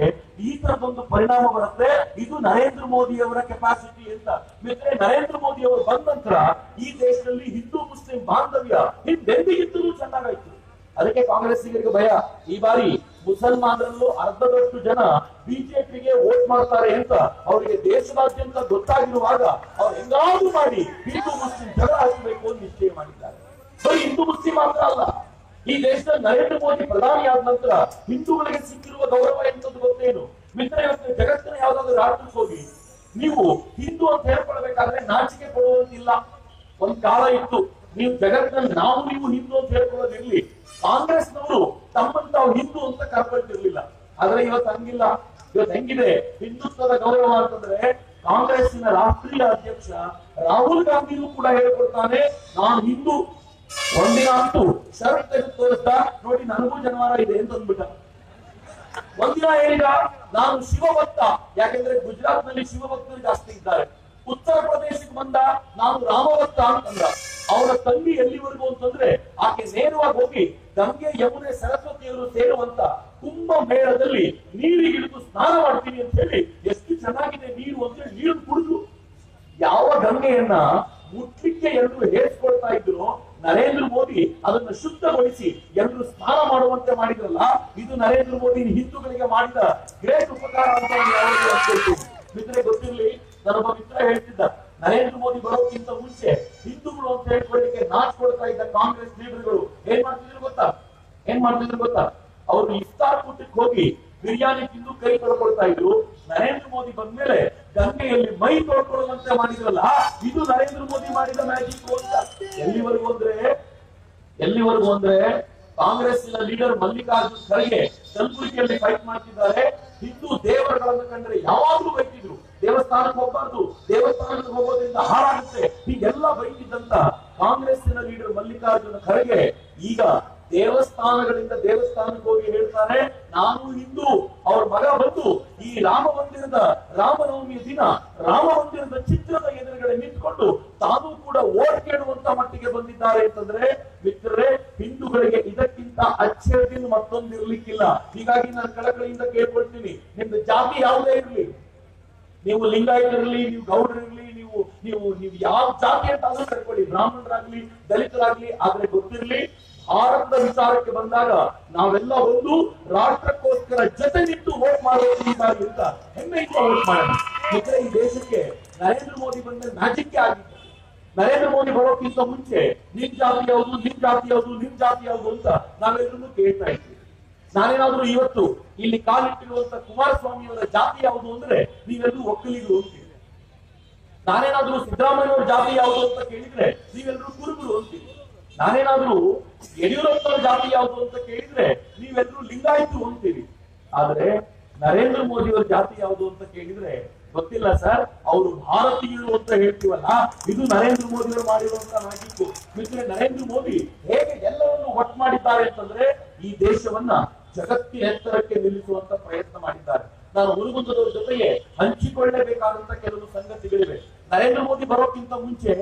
ಈ ತರದೊಂದು ಪರಿಣಾಮ ಬರುತ್ತೆ. ಇದು ನರೇಂದ್ರ ಮೋದಿ ಅವರ ಕೆಪಾಸಿಟಿ ಅಂತ. ಮಿತ್ರೆ, ನರೇಂದ್ರ ಮೋದಿ ಅವರು ಬಂದ ನಂತರ ಈ ದೇಶದಲ್ಲಿ ಹಿಂದೂ ಮುಸ್ಲಿಂ ಬಾಂಧವ್ಯ ಹಿಂದೆಂದಿಗಿಂತಲೂ ಚೆನ್ನಾಗಾಯ್ತು. ಅದಕ್ಕೆ ಕಾಂಗ್ರೆಸ್ಸಿಗರಿಗೆ ಭಯ, ಈ ಬಾರಿ ಮುಸಲ್ಮಾನರಲ್ಲೂ ಅರ್ಧದಷ್ಟು ಜನ ಬಿಜೆಪಿಗೆ ವೋಟ್ ಮಾಡ್ತಾರೆ ಅಂತ ಅವರಿಗೆ ದೇಶದಾದ್ಯಂತ ಗೊತ್ತಾಗಿರುವಾಗ ಅವ್ರು ಹೆಂಗಾದ್ರೂ ಮಾಡಿ ಹಿಂದೂ ಮುಸ್ಲಿಂ ಜಗಳ ಹಚ್ಚಬೇಕು ಅಂತ ನಿಶ್ಚಯ ಮಾಡಿದ್ದಾರೆ. ಬರೀ ಹಿಂದೂ ಮುಸ್ಲಿಂ ಮಾತ್ರ ಅಲ್ಲ, ಈ ದೇಶದಲ್ಲಿ ನರೇಂದ್ರ ಮೋದಿ ಪ್ರಧಾನಿ ಆದ ನಂತರ ಹಿಂದೂಗಳಿಗೆ ಸಿಕ್ಕಿರುವ ಗೌರವ ಎಂತದ್ದು ಗೊತ್ತೇನು? ಮಿತ್ರ, ಇವತ್ತು ಜಗತ್ತಿನ ಯಾವ್ದಾದ್ರು ರಾಷ್ಟ್ರಕ್ಕೆ ಹೋಗಿ ನೀವು ಹಿಂದೂ ಅಂತ ಹೇಳ್ಕೊಳ್ಬೇಕಾದ್ರೆ ನಾಚಿಕೆ ಪಡುವಂತಿಲ್ಲ. ಒಂದ್ ಕಾಲ ಇತ್ತು, ನೀವು ಜಗತ್ತಿನಲ್ಲಿ ನೀವು ಹಿಂದೂ ಅಂತ ಹೇಳ್ಕೊಳ್ಳೋದಿರ್ಲಿ, ಕಾಂಗ್ರೆಸ್ನವರು ತಮ್ಮನ್ನು ತಾವು ಹಿಂದೂ ಅಂತ ಕರ್ಕೊಳ್ತಿರ್ಲಿಲ್ಲ. ಆದ್ರೆ ಇವತ್ತು ಹಂಗಿಲ್ಲ. ಇವತ್ತು ಹೆಂಗಿದೆ ಹಿಂದುತ್ವದ ಗೌರವ ಅಂತಂದ್ರೆ, ಕಾಂಗ್ರೆಸ್ಸಿನ ರಾಷ್ಟ್ರೀಯ ಅಧ್ಯಕ್ಷ ರಾಹುಲ್ ಗಾಂಧಿನೂ ಕೂಡ ಹೇಳ್ಕೊಳ್ತಾನೆ, ನಾನು ಹಿಂದೂ. ಒಂದಿನ ಅಂತೂ ಶರ್ಟ್ ತೆಗೆದು ತೋರಿಸ್ತಾ, ನೋಡಿ ನನಗೂ ಜನವಾರ ಇದೆ ಅಂತ ಅಂದ್ಬಿಟ್ಟ. ಒಂದಿನ ಹೇಳಿದ, ನಾನು ಶಿವಭಕ್ತ, ಯಾಕೆಂದ್ರೆ ಗುಜರಾತ್ ನಲ್ಲಿ ಶಿವಭಕ್ತರು ಜಾಸ್ತಿ ಇದ್ದಾರೆ. ಉತ್ತರ ಪ್ರದೇಶಕ್ಕೆ ಬಂದ, ನಾನು ರಾಮಭಕ್ತ ಅಂತಂದ. ಅವರ ತಂಗಿ ಎಲ್ಲಿವರೆಗೂ ಅಂತಂದ್ರೆ, ಆಕೆ ನೇರವಾಗಿ ಹೋಗಿ ಗಂಗೆ, ಯಮುನೆ, ಸರಸ್ವತಿಯವರು ಸೇರುವಂತ ಕುಂಭ ಮೇಳದಲ್ಲಿ ನೀರಿಗಿಳಿದು ಸ್ನಾನ ಮಾಡ್ತೀನಿ ಅಂತ ಹೇಳಿ, ಎಷ್ಟು ಚೆನ್ನಾಗಿದೆ ನೀರು ಅಂತ ಹೇಳಿ ನೀರು ಕುಡಿದು. ಯಾವ ಗಂಗೆಯನ್ನ ಮುಟ್ಲಿಕ್ಕೆ ಎಲ್ಲರೂ ಹೇರಿಸ್ಕೊಳ್ತಾ ಇದ್ರು, ನರೇಂದ್ರ ಮೋದಿ ಅದನ್ನು ಶುದ್ಧಗೊಳಿಸಿ ಎಲ್ಲರೂ ಸ್ನಾನ ಮಾಡುವಂತೆ ಮಾಡಿದ್ರಲ್ಲ, ಇದು ನರೇಂದ್ರ ಮೋದಿ ಹಿಂದೂಗಳಿಗೆ ಮಾಡಿದ ಗ್ರೇಟ್ ಉಪಕಾರ ಅಂತ ಮಿತ್ರ ಗೊತ್ತಿರ್ಲಿ. ನನ್ನೊಬ್ಬ ಮಿತ್ರ ಹೇಳ್ತಿದ್ದ, ನರೇಂದ್ರ ಮೋದಿ ಬರೋಕ್ಕಿಂತ ಮುಂಚೆ ಹಿಂದೂಗಳು ಅಂತ ಹೇಳ್ಕೊಳ್ಳಿಕ್ಕೆ ನಾಚ್ಕೊಳ್ತಾ ಇದ್ದ ಕಾಂಗ್ರೆಸ್ ಲೀಡರ್ಗಳು ಏನ್ ಮಾಡ್ತಿದ್ರು ಗೊತ್ತಾ, ಅವರು ಇಫ್ತಾರ್ ಕೂಟಕ್ಕೆ ಹೋಗಿ ಬಿರಿಯಾನಿ ತಿಂದು ಕೈ ತೊಳ್ಕೊಳ್ತಾ ಇದ್ರು. ನರೇಂದ್ರ ಮೋದಿ ಬಂದ್ಮೇಲೆ ಗಂಗೆಯಲ್ಲಿ ಮೈ ತೊಳ್ಕೊಳ್ಳುವಂತೆ ಮಾಡಿದ್ರಲ್ಲ, ಇದು ನರೇಂದ್ರ ಮೋದಿ ಮಾಡಿದ ಮ್ಯಾಜಿಕ್ ಅಂತ. ಎಲ್ಲಿವರೆಗೂ ಅಂದ್ರೆ ಕಾಂಗ್ರೆಸ್ಸಿನ ಲೀಡರ್ ಮಲ್ಲಿಕಾರ್ಜುನ್ ಖರ್ಗೆ ಕಲಬುರಗಿಯಲ್ಲಿ ಫೈಟ್ ಮಾಡ್ತಿದ್ದಾರೆ. ಹಿಂದೂ ದೇವರುಗಳನ್ನು ಕಂಡ್ರೆ ಯಾವಾಗ್ಲೂ ಬೈತಿದ್ರು, ದೇವಸ್ಥಾನಕ್ಕೆ ಹೋಗ್ಬಾರ್ದು, ದೇವಸ್ಥಾನಕ್ಕೆ ಹೋಗೋದ್ರಿಂದ ಹಾಳಾಗುತ್ತೆ, ಹೀಗೆಲ್ಲ ಬೈತಿದ್ದಂತ ಕಾಂಗ್ರೆಸ್ಸಿನ ಲೀಡರ್ ಮಲ್ಲಿಕಾರ್ಜುನ ಖರ್ಗೆ ಈಗ ದೇವಸ್ಥಾನಗಳಿಂದ ದೇವಸ್ಥಾನಕ್ಕೆ ಹೋಗಿ ಹೇಳ್ತಾರೆ, ನಾನು ಹಿಂದೂ. ಅವ್ರ ಮಗ ಬಂದು ಈ ರಾಮನವಮಿಯ ದಿನ ರಾಮ ಮಂದಿರದ ಚಿತ್ರದ ಎದುರುಗಡೆ ನಿಂತ್ಕೊಂಡು ತಾನು ಕೂಡ ಓಟ್ ಕೇಳುವಂತ ಮಟ್ಟಿಗೆ ಬಂದಿದ್ದಾರೆ ಅಂತಂದ್ರೆ ಮಿತ್ರರೇ, ಹಿಂದೂಗಳಿಗೆ ಇದಕ್ಕಿಂತ ಅಚ್ಚರಿನ ಮತ್ತೊಂದು ಇರ್ಲಿಕ್ಕಿಲ್ಲ. ಹೀಗಾಗಿ ನಾನು ಕಳಕಳಿಯಿಂದ ಕೇಳ್ಕೊಳ್ತೀನಿ, ನಿಮ್ದು ಜಾತಿ ಯಾವುದೇ ಇರಲಿ, ನೀವು ಲಿಂಗಾಯತರಿರ್ಲಿ, ನೀವು ಗೌಡರಿರ್ಲಿ, ನೀವು ಯಾವ ಜಾತಿ ಅಂತ ಆದ್ರೂ ಕರ್ಕೊಳ್ಳಿ, ಬ್ರಾಹ್ಮಣರಾಗ್ಲಿ ದಲಿತರಾಗ್ಲಿ, ಆದ್ರೆ ಗೊತ್ತಿರ್ಲಿ, ಭಾರತದ ವಿಚಾರಕ್ಕೆ ಬಂದಾಗ ನಾವೆಲ್ಲ ಒಂದು ರಾಷ್ಟ್ರಕ್ಕೋಸ್ಕರ ಜೊತೆ ನಿಂತು ವೋಟ್ ಮಾಡೋದು ಅಂತ ಹೆಮ್ಮೆಯಿಂದ ವೋಟ್ ಮಾಡೋಣ. ಈ ದೇಶಕ್ಕೆ ನರೇಂದ್ರ ಮೋದಿ ಬಂದ ಮ್ಯಾಜಿಕ್ ಆಗಿತ್ತು. ನರೇಂದ್ರ ಮೋದಿ ಬರೋಕ್ಕಿಂತ ಮುಂಚೆ ನಿಮ್ ಜಾತಿ ಯಾವುದು ಅಂತ ನಾವೆಲ್ಲರೂ ಕೇಳ್ತಾ ಇದ್ವಿ. ನಾನೇನಾದ್ರೂ ಇವತ್ತು ಇಲ್ಲಿ ಕಾಲಿಟ್ಟಿರುವಂತ ಕುಮಾರಸ್ವಾಮಿಯವರ ಜಾತಿ ಯಾವುದು ಅಂದ್ರೆ ನೀವೆಲ್ಲರೂ ಒಕ್ಕಲಿಗರು ಅಂತೀವಿ. ನಾನೇನಾದ್ರೂ ಸಿದ್ದರಾಮಯ್ಯವರ ಜಾತಿ ಯಾವುದು ಅಂತ ಕೇಳಿದ್ರೆ ನೀವೆಲ್ಲರೂ ಕುರುಬರು ಅಂತೀವಿ. ನಾನೇನಾದ್ರೂ ಯಡಿಯೂರಪ್ಪನ ಜಾತಿ ಯಾವುದು ಅಂತ ಕೇಳಿದ್ರೆ ನೀವೆಲ್ಲರೂ ಲಿಂಗಾಯತು ಅಂತೀವಿ. ಆದ್ರೆ ನರೇಂದ್ರ ಮೋದಿ ಅವರ ಜಾತಿ ಯಾವುದು ಅಂತ ಕೇಳಿದ್ರೆ ಗೊತ್ತಿಲ್ಲ ಸರ್, ಅವರು ಭಾರತೀಯರು ಅಂತ ಹೇಳ್ತೀವಲ್ಲ, ಇದು ನರೇಂದ್ರ ಮೋದಿ ಅವರು ಮಾಡಿರುವಂತ ಮ್ಯಾಜಿಕ್. ಮಿತ್ರ, ನರೇಂದ್ರ ಮೋದಿ ಹೇಗೆ ಎಲ್ಲವನ್ನು ಒಟ್ಟು ಮಾಡಿದ್ದಾರೆ ಅಂತಂದ್ರೆ ಈ ದೇಶವನ್ನ ಜಗತ್ತಿನ ಎತ್ತರಕ್ಕೆ ನಿಲ್ಲಿಸುವಂತ ಪ್ರಯತ್ನ ಮಾಡಿದ್ದಾರೆ. ನಾನು ಹುಡುಗುಂದದವರ ಜೊತೆಗೆ ಹಂಚಿಕೊಳ್ಳಲೇಬೇಕಾದಂತ ಕೆಲವು ಸಂಗತಿಗಳಿವೆ. ನರೇಂದ್ರ ಮೋದಿ ಬರೋಕ್ಕಿಂತ ಮುಂಚೆ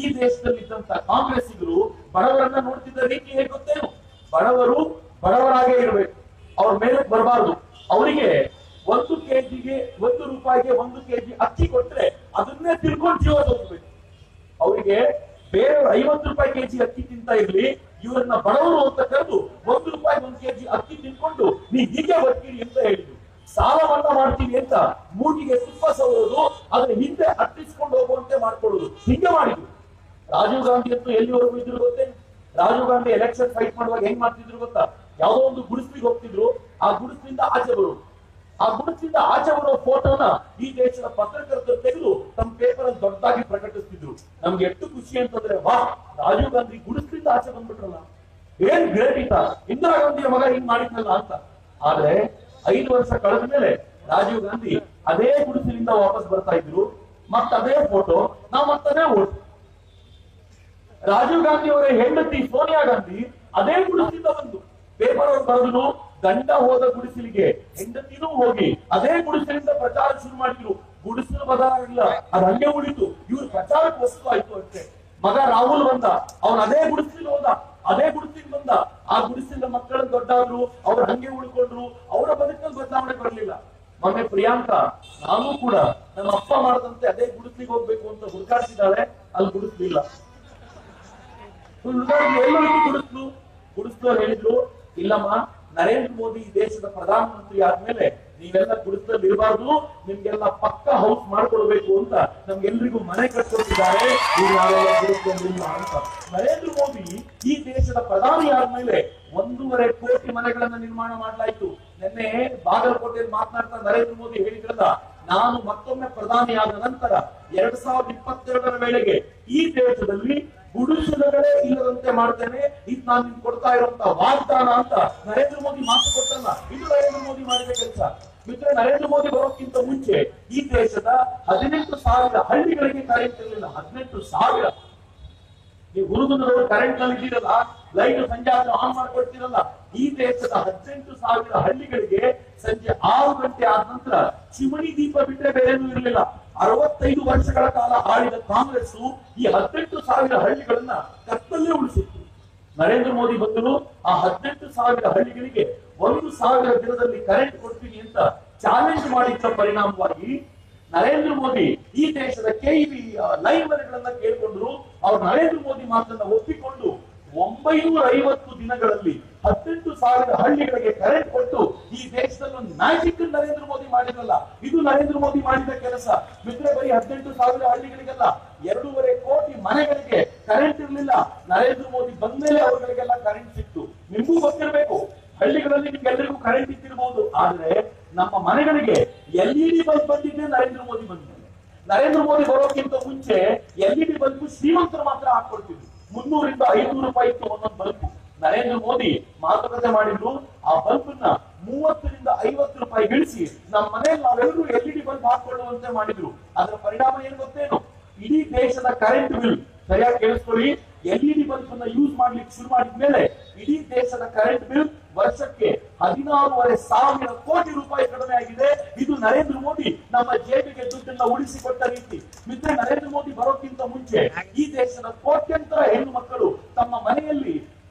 ಈ ದೇಶದಲ್ಲಿದ್ದಂತ ಕಾಂಗ್ರೆಸ್ಸಿಗರು ಬಡವರನ್ನ ನೋಡ್ತಿದ್ದ ರೀತಿ ಹೇಗೆ ಗೊತ್ತೇನು? ಬಡವರು ಬಡವರಾಗೇ ಇರಬೇಕು, ಅವ್ರ ಮೇಲೆ ಬರಬಾರದು. ಅವರಿಗೆ ₹1 ಕೆಜಿ ಅಕ್ಕಿ ಕೊಟ್ರೆ ಅದನ್ನೇ ತಿಳ್ಕೊಂಡು ಜೀವ ಹೋಗ್ಬೇಕು. ಅವರಿಗೆ ಬೇರೆ ₹50 ಕೆಜಿ ಅಕ್ಕಿ ತಿಂತ ಇರ್ಲಿ, ಇವರನ್ನ ಬಡವರು ಅಂತ ಕರೆದು ₹1 1 ಕೆಜಿ ಅಕ್ಕಿ ತಿನ್ಕೊಂಡು ನೀ ಹೀಗೆ ಬರ್ತೀರಿ ಅಂತ ಹೇಳಿದ್ರು. ಸಾಲ ಮನ್ನಾ ಮಾಡ್ತೀವಿ ಅಂತ ಮೂಗಿಗೆ ತುಪ್ಪ ಸವರೋದು, ಅದ್ರ ಹಿಂದೆ ಅಟ್ಟಿಸ್ಕೊಂಡು ಹೋಗುವಂತೆ ಮಾಡ್ಕೊಳ್ಳೋದು, ಹೀಗೆ ಮಾಡಿದ್ರು. ರಾಜೀವ್ ಗಾಂಧಿ ಅಂತೂ ಎಲ್ಲಿವರೆಗೂ ಇದ್ರು ಗೊತ್ತೇ? ರಾಜೀವ್ ಗಾಂಧಿ ಎಲೆಕ್ಷನ್ ಫೈಟ್ ಮಾಡುವಾಗ ಹೆಂಗ್ ಮಾಡ್ತಿದ್ರು ಗೊತ್ತಾ? ಯಾವುದೋ ಒಂದು ಗುಡಿಸ್ಲಿಗೆ ಹೋಗ್ತಿದ್ರು, ಆ ಗುಡಿಸ್ಲಿಂದ ಆಚೆ ಬರೋ ಫೋಟೋನ ಈ ದೇಶದ ಪತ್ರಕರ್ತರು ತೆಗೆದು ತಮ್ಮ ಪೇಪರ್ ಅಲ್ಲಿ ದೊಡ್ಡದಾಗಿ ಪ್ರಕಟಿಸ್ತಿದ್ರು. ನಮ್ಗೆ ಎಷ್ಟು ಖುಷಿ ಅಂತಂದ್ರೆ, ವಾ, ರಾಜೀವ್ ಗಾಂಧಿ ಗುಡಿಸ್ಲಿಂದ ಆಚೆ ಬಂದ್ಬಿಟ್ರಲ್ಲ, ಏನ್ ಗ್ರೇಟ್ ಇತ್ತ, ಇಂದಿರಾ ಗಾಂಧಿಯ ಮಗ ಹಿಂಗ್ ಮಾಡಿದ್ನಲ್ಲ ಅಂತ. ಆದ್ರೆ 5 ವರ್ಷ ಕಳೆದ ಮೇಲೆ ರಾಜೀವ್ ಗಾಂಧಿ ಅದೇ ಗುಡಿಸಲಿಂದ ವಾಪಸ್ ಬರ್ತಾ ಇದ್ರು, ಮತ್ತದೇ ಫೋಟೋ, ನಾವು ಮತ್ತದೇ ಓಟ್. ರಾಜೀವ್ ಗಾಂಧಿ ಅವರ ಹೆಂಡತಿ ಸೋನಿಯಾ ಗಾಂಧಿ ಅದೇ ಗುಡಿಸಲಿಂದ ಬಂದು ಪೇಪರ್ ಅವ್ರು ಬರೆದ್ರು, ಗಂಡ ಹೋದ ಗುಡಿಸಲಿಗೆ ಹೆಂಡತಿನೂ ಹೋಗಿ ಅದೇ ಗುಡಿಸಲಿಂದ ಪ್ರಚಾರ ಶುರು ಮಾಡಿದ್ರು. ಗುಡಿಸಲು ಬದಲಾಗಿಲ್ಲ, ಅದು ಹಂಗೆ ಉಳಿತು, ಇವ್ರು ಪ್ರಚಾರಕ್ಕೆ ವಸ್ತು ಆಯ್ತು ಅಷ್ಟೇ. ಮಗ ರಾಹುಲ್ ಬಂದ, ಅವನು ಅದೇ ಗುಡಿಸಲಿಗೆ ಹೋದ, ಅದೇ ಗುಡಿಸಲಿಗೆ ಬಂದ, ಆ ಗುಡಿಸಲಿನ ಮಕ್ಕಳನ್ನ ದೊಡ್ಡಾದ್ರು, ಅವ್ರು ಹಂಗೆ ಉಳ್ಕೊಂಡ್ರು, ಅವರ ಬದುಕಲ್ಲಿ ಬದಲಾವಣೆ ಬರಲಿಲ್ಲ. ಮೊನ್ನೆ ಪ್ರಿಯಾಂಕಾ, ನಾನು ಕೂಡ ನಮ್ಮ ಅಪ್ಪ ಮಾಡದಂತೆ ಅದೇ ಗುಡಿಸಲಿಗೆ ಹೋಗ್ಬೇಕು ಅಂತ ಹುಡುಕಾಡ್ತಿದ್ದಾಳೆ, ಅಲ್ಲಿ ಗುಡಿಸ್ಲಿಲ್ಲ. ಗುಡಿಸ್ಲು ಹೇಳಿದ್ರು, ಇಲ್ಲಮ್ಮ, ನರೇಂದ್ರ ಮೋದಿ ಈ ದೇಶದ ಪ್ರಧಾನಮಂತ್ರಿ ಆದ್ಮೇಲೆ ನೀವೆಲ್ಲ ಗುಡಿಸಲಲ್ಲಿ ಇರಬಾರ್ದು, ನಿಮ್ಗೆಲ್ಲ ಪಕ್ಕ ಹೌಸ್ ಮಾಡ್ಕೊಡ್ಬೇಕು ಅಂತ ನಮ್ಗೆಲ್ರಿಗೂ ಮನೆ ಕಟ್ಕೊಟ್ಟಿದ್ದಾರೆ ಅಂತ. ನರೇಂದ್ರ ಮೋದಿ ಈ ದೇಶದ ಪ್ರಧಾನಿ ಆದ್ಮೇಲೆ 1.5 ಕೋಟಿ ಮನೆಗಳನ್ನ ನಿರ್ಮಾಣ ಮಾಡಲಾಯಿತು. ನಿನ್ನೆ ಬಾಗಲಕೋಟೆಯಲ್ಲಿ ಮಾತನಾಡ್ತಾ ನರೇಂದ್ರ ಮೋದಿ ಹೇಳಿದ್ರಲ್ಲ, ನಾನು ಮತ್ತೊಮ್ಮೆ ಪ್ರಧಾನಿ ಆದ ನಂತರ 2022ರ ವೇಳೆಗೆ ಈ ದೇಶದಲ್ಲಿ ಗುಡಿಸಲುಗಳೇ ಇಲ್ಲದಂತೆ ಮಾಡ್ತೇನೆ, ಇದು ನಾನು ನಿಮ್ಗೆ ಕೊಡ್ತಾ ಇರುವಂತಹ ವಾಗ್ದಾನ ಅಂತ ನರೇಂದ್ರ ಮೋದಿ ಮಾತು ಕೊಟ್ಟಲ್ಲ. ಇದು ನರೇಂದ್ರ ಮೋದಿ ಮಾಡಿದ ಕೆಲಸ. ಮಿತ್ರ, ನರೇಂದ್ರ ಮೋದಿ ಬರೋಕ್ಕಿಂತ ಮುಂಚೆ ಈ ದೇಶದ 18,000 ಹಳ್ಳಿಗಳಿಗೆ ಕರೆಂಟ್ ಇರಲಿಲ್ಲ. 18,000. ನೀವು ಹುಡುಗನವರು ಕರೆಂಟ್ ನಲ್ಲಿ ಇದ್ದೀರಲ್ಲ, ಲೈಟ್ ಸಂಜೆ ಆದ್ರೆ ಆನ್ ಮಾಡ್ಕೊಳ್ತೀರಲ್ಲ, ಈ ದೇಶದ 18,000 ಹಳ್ಳಿಗಳಿಗೆ ಸಂಜೆ 6 ಗಂಟೆ ಆದ ನಂತರ ಚಿಮಣಿ ದೀಪ ಬಿಟ್ಟರೆ ಬೇರೇನೂ ಇರಲಿಲ್ಲ. 65 ವರ್ಷಗಳ ಕಾಲ ಆಳಿದ ಕಾಂಗ್ರೆಸ್ ಈ 18,000 ಹಳ್ಳಿಗಳನ್ನ ಕತ್ತಲ್ಲೇ ಉಳಿಸಿತ್ತು. ನರೇಂದ್ರ ಮೋದಿ ಬಂದರು, ಆ 18,000 ಹಳ್ಳಿಗಳಿಗೆ 1,000 ದಿನದಲ್ಲಿ ಕರೆಂಟ್ ಕೊಡ್ತೀನಿ ಅಂತ ಚಾಲೆಂಜ್ ಮಾಡಿದ್ದ ಪರಿಣಾಮವಾಗಿ ನರೇಂದ್ರ ಮೋದಿ ಈ ದೇಶದ ಕೆಇಬಿ ಲೈನ್ ಮನೆಗಳನ್ನ ಕೇಳ್ಕೊಂಡ್ರು. ಅವ್ರು ನರೇಂದ್ರ ಮೋದಿ ಮಾತನ್ನ ಒಪ್ಪಿಕೊಂಡು 950 ದಿನಗಳಲ್ಲಿ 18,000 ಹಳ್ಳಿಗಳಿಗೆ ಕರೆಂಟ್ ಕೊಟ್ಟು ಈ ದೇಶದಲ್ಲಿ ಒಂದು ಮ್ಯಾಜಿಕ್ ನರೇಂದ್ರ ಮೋದಿ ಮಾಡಿದ್ರಲ್ಲ, ಇದು ನರೇಂದ್ರ ಮೋದಿ ಮಾಡಿದ ಕೆಲಸ. ಮಿತ್ರ ಬರೀ 18,000 ಹಳ್ಳಿಗಳಿಗೆಲ್ಲ 2.5 ಕೋಟಿ ಮನೆಗಳಿಗೆ ಕರೆಂಟ್ ಇರಲಿಲ್ಲ. ನರೇಂದ್ರ ಮೋದಿ ಬಂದ್ಮೇಲೆ ಅವರುಗಳಿಗೆಲ್ಲ ಕರೆಂಟ್ ಸಿಕ್ತು. ನಿಮಗೂ ಗೊತ್ತಿರಬೇಕು, ಹಳ್ಳಿಗಳಲ್ಲಿ ನಿಮ್ಗೆಲ್ಲರಿಗೂ ಕರೆಂಟ್ ಇತ್ತಿರಬಹುದು, ಆದ್ರೆ ನಮ್ಮ ಮನೆಗಳಿಗೆ LED ಬಲ್ಬ್ ಬಂದಿದ್ದೆ ನರೇಂದ್ರ ಮೋದಿ ಬಂದಿದೆ. ನರೇಂದ್ರ ಮೋದಿ ಬರೋಕ್ಕಿಂತ ಮುಂಚೆ LED ಬಲ್ಬ್ ಶ್ರೀಮಂತರು ಮಾತ್ರ ಹಾಕೊಳ್ತಿದ್ರು. 300 ರಿಂದ 500 ರೂಪಾಯಿ ಇತ್ತು ಒಂದೊಂದು ಬಲ್ಬ್. ನರೇಂದ್ರ ಮೋದಿ ಮಾತುಕತೆ ಮಾಡಿದ್ರು, ಆ ಬಲ್ಬ್ ನ 30 ರಿಂದ 50 ರೂಪಾಯಿ ಇಳಿಸಿ ನಮ್ಮ ಮನೆಯಲ್ಲಿ ನಾವೆಲ್ಲರೂ LED ಬಲ್ಬ್ ಹಾಕೊಳ್ಳುವಂತೆ ಮಾಡಿದ್ರು. ಅದರ ಪರಿಣಾಮ ಏನು ಗೊತ್ತೇನು? ಇಡೀ ದೇಶದ ಕರೆಂಟ್ ಬಿಲ್, ಸರಿಯಾಗಿ ಕೇಳಿಸ್ಕೊಳ್ಳಿ, LED ಬಲ್ಬ್ ಅನ್ನ ಯೂಸ್ ಮಾಡ್ಲಿಕ್ಕೆ ಶುರು ಮಾಡಿದ್ಮೇಲೆ ಇಡೀ ದೇಶದ ಕರೆಂಟ್ ಬಿಲ್ ವರ್ಷಕ್ಕೆ 16,500 ಕೋಟಿ ರೂಪಾಯಿ ಕಡಿಮೆ ಆಗಿದೆ. ಇದು ನರೇಂದ್ರ ಮೋದಿ ನಮ್ಮ ಜೇಬಿಗೆ ದುಡ್ಡನ್ನ ಉಳಿಸಿಕೊಟ್ಟ ರೀತಿ. ಮಿತ್ರ, ನರೇಂದ್ರ ಮೋದಿ ಬರೋಕ್ಕಿಂತ ಮುಂಚೆ ಈ ದೇಶದ ಕೋಟ್ಯಂತರ ಹೆಣ್ಣು ಮಕ್ಕಳು ತಮ್ಮ ಮನೆಯಲ್ಲಿ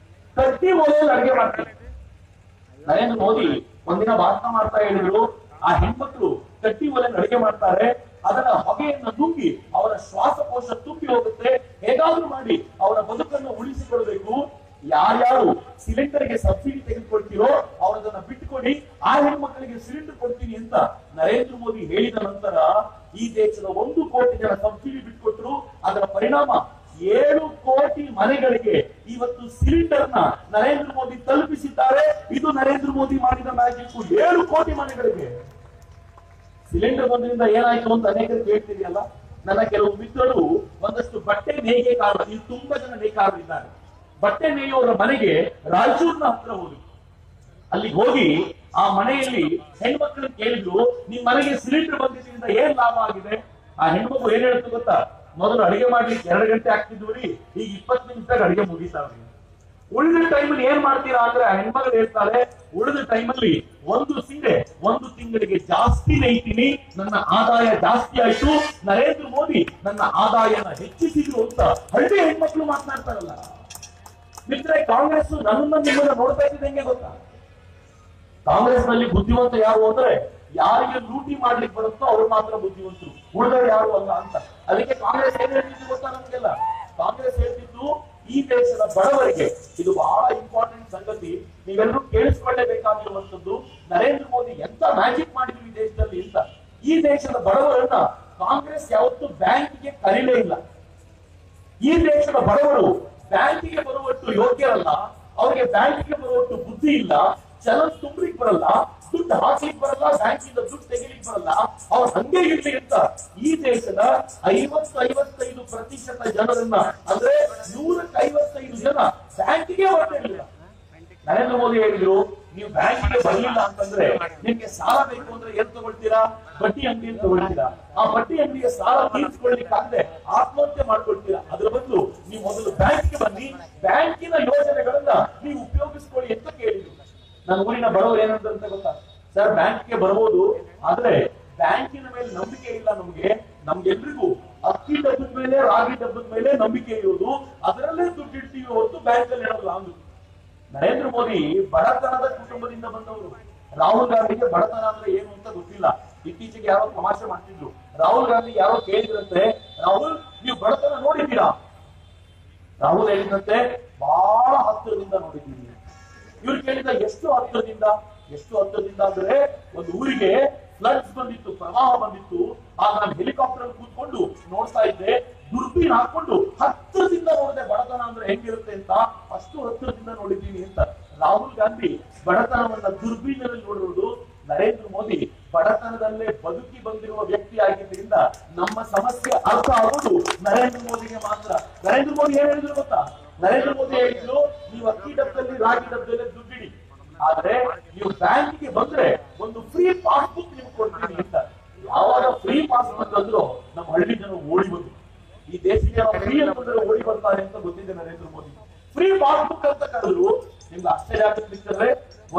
ಕಟ್ಟಿ ಒಲೆಯಲ್ಲಿ ಅಡಿಗೆ ಮಾಡ್ತಾರೆ. ನರೇಂದ್ರ ಮೋದಿ ಒಂದಿನ ಭಾಷಣ ಮಾಡ್ತಾ ಹೇಳಿದ್ರು, ಆ ಹೆಣ್ಮಕ್ಳು ಕಟ್ಟಿ ಒಲೆಯಲ್ಲಿ ಅಡಿಗೆ ಮಾಡ್ತಾರೆ, ಅದರ ಹೊಗೆಯನ್ನು ನುಂಗಿ ಅವರ ಶ್ವಾಸಕೋಶ ತುಂಬಿ ಹೋಗುತ್ತೆ. ಹೇಗಾದ್ರೂ ಮಾಡಿ ಅವರ ಬದುಕನ್ನು ಉಳಿಸಿಕೊಳ್ಬೇಕು. ಯಾರ್ಯಾರು ಸಿಲಿಂಡರ್ಗೆ ಸಬ್ಸಿಡಿ ತೆಗೆದುಕೊಳ್ತೀರೋ ಅವರದನ್ನ ಬಿಟ್ಟುಕೊಡಿ, ಆ ಹೆಣ್ಮಕ್ಳಿಗೆ ಸಿಲಿಂಡರ್ ಕೊಡ್ತೀನಿ ಅಂತ ನರೇಂದ್ರ ಮೋದಿ ಹೇಳಿದ ನಂತರ ಈ ದೇಶದ 1 ಕೋಟಿ ಜನ ಸಬ್ಸಿಡಿ ಬಿಟ್ಟುಕೊಟ್ರು. ಅದರ ಪರಿಣಾಮ 7 ಕೋಟಿ ಮನೆಗಳಿಗೆ ಇವತ್ತು ಸಿಲಿಂಡರ್ ನ ನರೇಂದ್ರ ಮೋದಿ ತಲುಪಿಸಿದ್ದಾರೆ. ಇದು ನರೇಂದ್ರ ಮೋದಿ ಮಾಡಿದ ಮ್ಯಾಜಿಕ್. 7 ಕೋಟಿ ಮನೆಗಳಿಗೆ ಸಿಲಿಂಡರ್ ಬಂದ್ರಿಂದ ಏನಾಯ್ತು ಅಂತ ಅನೇಕರು ಕೇಳ್ತಿದೆಯಲ್ಲ. ನನ್ನ ಕೆಲವು ಮಿತ್ರರು ಒಂದಷ್ಟು ಬಟ್ಟೆ ನೇಯ್ಗೆಕಾರರು, ಇಲ್ಲಿ ತುಂಬಾ ಜನ ನೇಕಾರರಿದ್ದಾರೆ, ಬಟ್ಟೆ ನೇಯೋರ ಮನೆಗೆ ರಾಯಚೂರ್ನ ಹತ್ರ ಹೋಗಿ ಅಲ್ಲಿಗೆ ಹೋಗಿ ಆ ಮನೆಯಲ್ಲಿ ಹೆಣ್ಮಕ್ಳನ್ನ ಕೇಳಿದ್ರು, ನಿಮ್ ಮನೆಗೆ ಸಿಲಿಂಡರ್ ಬಂದಿದ್ರಿಂದ ಏನ್ ಲಾಭ ಆಗಿದೆ? ಆ ಹೆಣ್ಮಕ್ಳು ಏನ್ ಹೇಳ್ತು ಗೊತ್ತಾ? ಮೊದಲು ಅಡಿಗೆ ಮಾಡ್ಲಿಕ್ಕೆ 2 ಗಂಟೆ ಆಗ್ತಿದ್ವಿ, ಈಗ 20 ನಿಮಿಷದಾಗ ಅಡಿಗೆ ಮುಗಿತಾವ್ರಿ. ಉಳಿದ ಟೈಮಲ್ಲಿ ಏನ್ ಮಾಡ್ತೀರಾ ಅಂದ್ರೆ ಆ ಹೆಣ್ಮಕ್ಳು ಹೇಳ್ತಾರೆ, ಉಳಿದ ಟೈಮಲ್ಲಿ 1 ಸೀರೆ 1 ತಿಂಗಳಿಗೆ ಜಾಸ್ತಿ ನೇಯ್ತೀನಿ, ನನ್ನ ಆದಾಯ ಜಾಸ್ತಿ ಆಯ್ತು, ನರೇಂದ್ರ ಮೋದಿ ನನ್ನ ಆದಾಯನ ಹೆಚ್ಚಿಸಿದ್ರು ಅಂತ ಹಳ್ಳಿ ಹೆಣ್ಮಕ್ಳು ಮಾತನಾಡ್ತಾರಲ್ಲ. ಮಿತ್ರ, ಕಾಂಗ್ರೆಸ್ ನನ್ನನ್ನ ನಿಮ್ಮನ್ನ ನೋಡ್ತಾ ಇದ್ದಿದ್ದು ಹೆಂಗೆ ಗೊತ್ತಾ? ಕಾಂಗ್ರೆಸ್ ನಲ್ಲಿ ಬುದ್ಧಿವಂತ ಯಾರು ಅಂದ್ರೆ ಯಾರಿಗೆ ಲೂಟಿ ಮಾಡ್ಲಿಕ್ಕೆ ಬರುತ್ತೋ ಅವ್ರು ಮಾತ್ರ ಬುದ್ಧಿವಂತರು, ಉಳಿದವರು ಯಾರು ಅಲ್ಲ ಅಂತ. ಅದಕ್ಕೆ ಕಾಂಗ್ರೆಸ್ ಏನ್ ಹೇಳ್ತಿದ್ದು ಗೊತ್ತಾ ನಮ್ಗೆಲ್ಲ? ಕಾಂಗ್ರೆಸ್ ಹೇಳ್ತಿದ್ದು ಈ ದೇಶದ ಬಡವರಿಗೆ, ಇದು ಬಹಳ ಇಂಪಾರ್ಟೆಂಟ್ ಸಂಗತಿ, ನೀವೆಲ್ಲರೂ ಕೇಳಿಸ್ಕೊಳ್ಳೇಬೇಕಾಗಿರುವಂತದ್ದು. ನರೇಂದ್ರ ಮೋದಿ ಎಂತ ಮ್ಯಾಜಿಕ್ ಮಾಡಿದ್ರು ಈ ದೇಶದಲ್ಲಿ ಅಂತ. ಈ ದೇಶದ ಬಡವರನ್ನ ಕಾಂಗ್ರೆಸ್ ಯಾವತ್ತೂ ಬ್ಯಾಂಕ್ಗೆ ಕರೀಲೇ ಇಲ್ಲ. ಈ ದೇಶದ ಬಡವರು ಬ್ಯಾಂಕಿಗೆ ಬರುವಷ್ಟು ಯೋಗ್ಯರಲ್ಲ, ಅವರಿಗೆ ಬ್ಯಾಂಕಿಗೆ ಬರುವಷ್ಟು ಬುದ್ಧಿ ಇಲ್ಲ, ಚಲನ್ ತುಂಬ್ಲಿಕ್ಕೆ ಬರಲ್ಲ, ದುಡ್ಡು ಹಾಕ್ಲಿಕ್ಕೆ ಬರಲ್ಲ, ಬ್ಯಾಂಕಿಂದ ದುಡ್ಡು ತೆಗಿಲಿಕ್ಕೆ ಬರಲ್ಲ, ಅವ್ರು ಹಂಗೆ ಇರ್ಲಿ ಅಂತ ಈ ದೇಶದ 50-55% ಜನರನ್ನ, ಅಂದ್ರೆ 155 ಜನ ಬ್ಯಾಂಕಿಗೆ ಬರ್ತಿರ್ಲಿಲ್ಲ. ನರೇಂದ್ರ ಮೋದಿ ಹೇಳಿದ್ರು, ನೀವು ಬ್ಯಾಂಕಿಗೆ ಬರ್ಲಿಲ್ಲ ಅಂತಂದ್ರೆ ನಿಮ್ಗೆ ಸಾಲ ಬೇಕು ಅಂದ್ರೆ ಏನ್ ತಗೊಳ್ತೀರಾ? ಬಡ್ಡಿ ಅಂಗಡಿಯನ್ನು ತಗೊಳ್ತೀರಾ. ಆ ಬಡ್ಡಿ ಅಂಗಡಿಯ ಸಾಲ ತೀರಿಸಿಕೊಳ್ಳಿಕ್ಕಾಗದೆ ಆತ್ಮಹತ್ಯೆ ಮಾಡ್ಕೊಳ್ತೀರಾ. ಅದ್ರ ಬದಲು ನೀವು ಮೊದಲು ಬ್ಯಾಂಕಿಗೆ ಬನ್ನಿ, ಬ್ಯಾಂಕಿನ ಯೋಜನೆಗಳನ್ನ ನೀವು ಉಪಯೋಗಿಸ್ಕೊಳ್ಳಿ ಅಂತ ಕೇಳಿದ್ರು. ನನ್ನ ಊರಿನ ಬಡವರು ಏನಂತ ಗೊತ್ತಾ? ಸರ್, ಬ್ಯಾಂಕ್ಗೆ ಬರ್ಬೋದು, ಆದ್ರೆ ಬ್ಯಾಂಕಿನ ಮೇಲೆ ನಂಬಿಕೆ ಇಲ್ಲ ನಮ್ಗೆ. ನಮ್ಗೆಲ್ರಿಗೂ ಅಕ್ಕಿ ಡಬ್ಬದ ಮೇಲೆ, ರಾಗಿ ಡಬ್ಬದ ಮೇಲೆ ನಂಬಿಕೆ ಇರೋದು, ಅದರಲ್ಲೇ ದುಡ್ಡು ಇಡ್ತೀವಿ ಹೊರತು ಬ್ಯಾಂಕ್ ಅಲ್ಲಿ ಇಡೋಲ್ಲ ಅಂದ್ರು. ನರೇಂದ್ರ ಮೋದಿ ಬಡತನದ ಕುಟುಂಬದಿಂದ ಬಂದವರು. ರಾಹುಲ್ ಗಾಂಧಿಗೆ ಬಡತನ ಅಂದ್ರೆ ಏನು ಅಂತ ಗೊತ್ತಿಲ್ಲ. ಇತ್ತೀಚೆಗೆ ಯಾರೋ ತಮಾಷೆ ಮಾಡ್ತಿದ್ರು. ರಾಹುಲ್ ಗಾಂಧಿ ಯಾರೋ ಕೇಳಿದ್ರಂತೆ, ರಾಹುಲ್ ನೀವು ಬಡತನ ನೋಡಿದ್ದೀರಾ? ರಾಹುಲ್ ಹೇಳಿದಂತೆ, ಬಹಳ ಹತ್ತಿರದಿಂದ ನೋಡಿದ್ದೀನಿ. ಇವ್ರು ಕೇಳಿದ, ಎಷ್ಟು ಹತ್ತಿರದಿಂದ? ಎಷ್ಟು ಹತ್ತಿರದಿಂದ ಅಂದ್ರೆ, ಒಂದು ಊರಿಗೆ ಫ್ಲಡ್ಸ್ ಬಂದಿತ್ತು, ಪ್ರವಾಹ ಬಂದಿತ್ತು, ಆಗ ನಾನು ಹೆಲಿಕಾಪ್ಟರ್ ಕೂತ್ಕೊಂಡು ನೋಡ್ತಾ ಇದ್ದೆ, ದುರ್ಬೀನ್ ಹಾಕೊಂಡು ಹತ್ತಿರದಿಂದ ನೋಡಿದೆ ಬಡತನ ಅಂದ್ರೆ ಹೆಂಗಿರುತ್ತೆ ಅಂತ. ಅಷ್ಟು ಹತ್ತಿರದಿಂದ ನೋಡಿದ್ದೀನಿ ಅಂತ. ರಾಹುಲ್ ಗಾಂಧಿ ಬಡತನವನ್ನ ದುರ್ಬೀನಲ್ಲಿ ನೋಡಿರುವುದು. ನರೇಂದ್ರ ಮೋದಿ ಬಡತನದಲ್ಲೇ ಬದುಕಿ ಬಂದಿರುವ ವ್ಯಕ್ತಿ ಆಗಿದ್ದರಿಂದ ನಮ್ಮ ಸಮಸ್ಯೆ ಅರ್ಥ ಆಗೋದು ನರೇಂದ್ರ ಮೋದಿಗೆ ಮಾತ್ರ. ನರೇಂದ್ರ ಮೋದಿ ಏನ್ ಹೇಳಿದ್ರು ಗೊತ್ತಾ? ನರೇಂದ್ರ ಮೋದಿ ಹೇಳಿದ್ರು, ನೀವು ಅಕ್ಕಿ ಡಬ್ಬದಲ್ಲಿ, ರಾಗಿ ಡಬ್ಬದಲ್ಲಿ ದುಡ್ಡಿಡಿ, ಆದ್ರೆ ನೀವು ಬ್ಯಾಂಕಿಗೆ ಬಂದ್ರೆ ಒಂದು ಫ್ರೀ ಪಾಸ್ಬುಕ್ ನಿಮ್ಗೆ ಕೊಡ್ತೀನಿ ಅಂತ. ಯಾವಾಗ ಫ್ರೀ ಪಾಸ್ಬುಕ್ ಅಂದ್ರು ನಮ್ಮ ಹಳ್ಳಿ ಜನ ಓಡಿ ಬಂದ್ರು. ಈ ದೇಶಕ್ಕೆ ಫ್ರೀ ಅಂತಂದ್ರೆ ಓಡಿ ಬರ್ತಾರೆ ಅಂತ ಗೊತ್ತಿದೆ ನರೇಂದ್ರ ಮೋದಿ. ಫ್ರೀ ಪಾಸ್ಬುಕ್ ಅಂತ ಕರೆದ್ರು. ನಿಮ್ಗೆ ಆಶ್ಚರ್ಯ ಆಗುತ್ತೆ,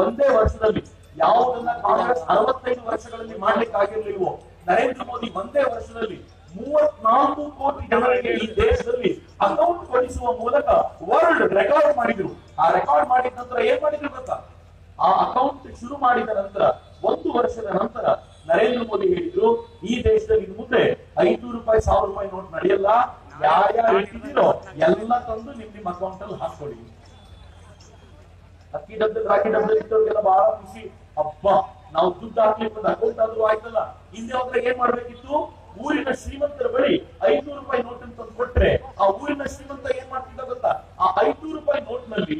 ಒಂದೇ ವರ್ಷದಲ್ಲಿ ಯಾವುದನ್ನ ಕಾಂಗ್ರೆಸ್ 65 ವರ್ಷಗಳಲ್ಲಿ ಮಾಡ್ಲಿಕ್ಕೆ ಆಗಿರ್ಲಿಲ್ವೋ, ನರೇಂದ್ರ ಮೋದಿ ಒಂದೇ ವರ್ಷದಲ್ಲಿ 34 ಕೋಟಿ ಜನರಿಗೆ ಈ ದೇಶದಲ್ಲಿ ಅಕೌಂಟ್ ಕೊಡಿಸುವ ಮೂಲಕ ವರ್ಲ್ಡ್ ರೆಕಾರ್ಡ್ ಮಾಡಿದ್ರು. ಆ ರೆಕಾರ್ಡ್ ಮಾಡಿದ ನಂತರ ಏನ್ ಮಾಡಿದ್ರು ಗೊತ್ತಾ? ಆ ಅಕೌಂಟ್ ಶುರು ಮಾಡಿದ ನಂತರ 1 ವರ್ಷದ ನಂತರ ನರೇಂದ್ರ ಮೋದಿ ಹೇಳಿದ್ರು, ಈ ದೇಶದಲ್ಲಿ ಇನ್ನು ಮುಂದೆ 500 ರೂಪಾಯಿ 1000 ರೂಪಾಯಿ ನೋಟ್ ನಡೆಯಲ್ಲ, ಯಾರ್ಯಾರು ಇಟ್ಟಿದ್ದೀರೋ ಎಲ್ಲ ತಂದು ನಿಮ್ ಅಕೌಂಟ್ ಅಲ್ಲಿ ಹಾಕೊಳ್ಳಿ. ಅಕ್ಕಿ ಡಬ್ಬದಲ್ಲಿ ರಾಗಿ ಡಬ್ಬದಲ್ಲಿ ಇಟ್ಟವ್ರಿಗೆಲ್ಲ ಬಹಳ ಖುಷಿ, ಹಬ್ಬ ನಾವು ದುಡ್ಡು ಹಾಕ್ಲಿಕ್ಕೆ ಒಂದು ಅಕೌಂಟ್ ಆದ್ರೂ ಆಯ್ತಲ್ಲ. ಹಿಂದೆ ಹೋದ್ರೆ ಏನ್ ಮಾಡ್ಬೇಕಿತ್ತು, ಊರಿನ ಶ್ರೀಮಂತರ ಬಳಿ 500 ರೂಪಾಯಿ ನೋಟ್ ಅಂತ ಕೊಟ್ರೆ ಆ ಊರಿನ ಶ್ರೀಮಂತ ಏನ್ ಮಾಡ್ತಿದ್ದ ಗೊತ್ತಾ, ಆ 500 ರೂಪಾಯಿ ನೋಟ್ ನಲ್ಲಿ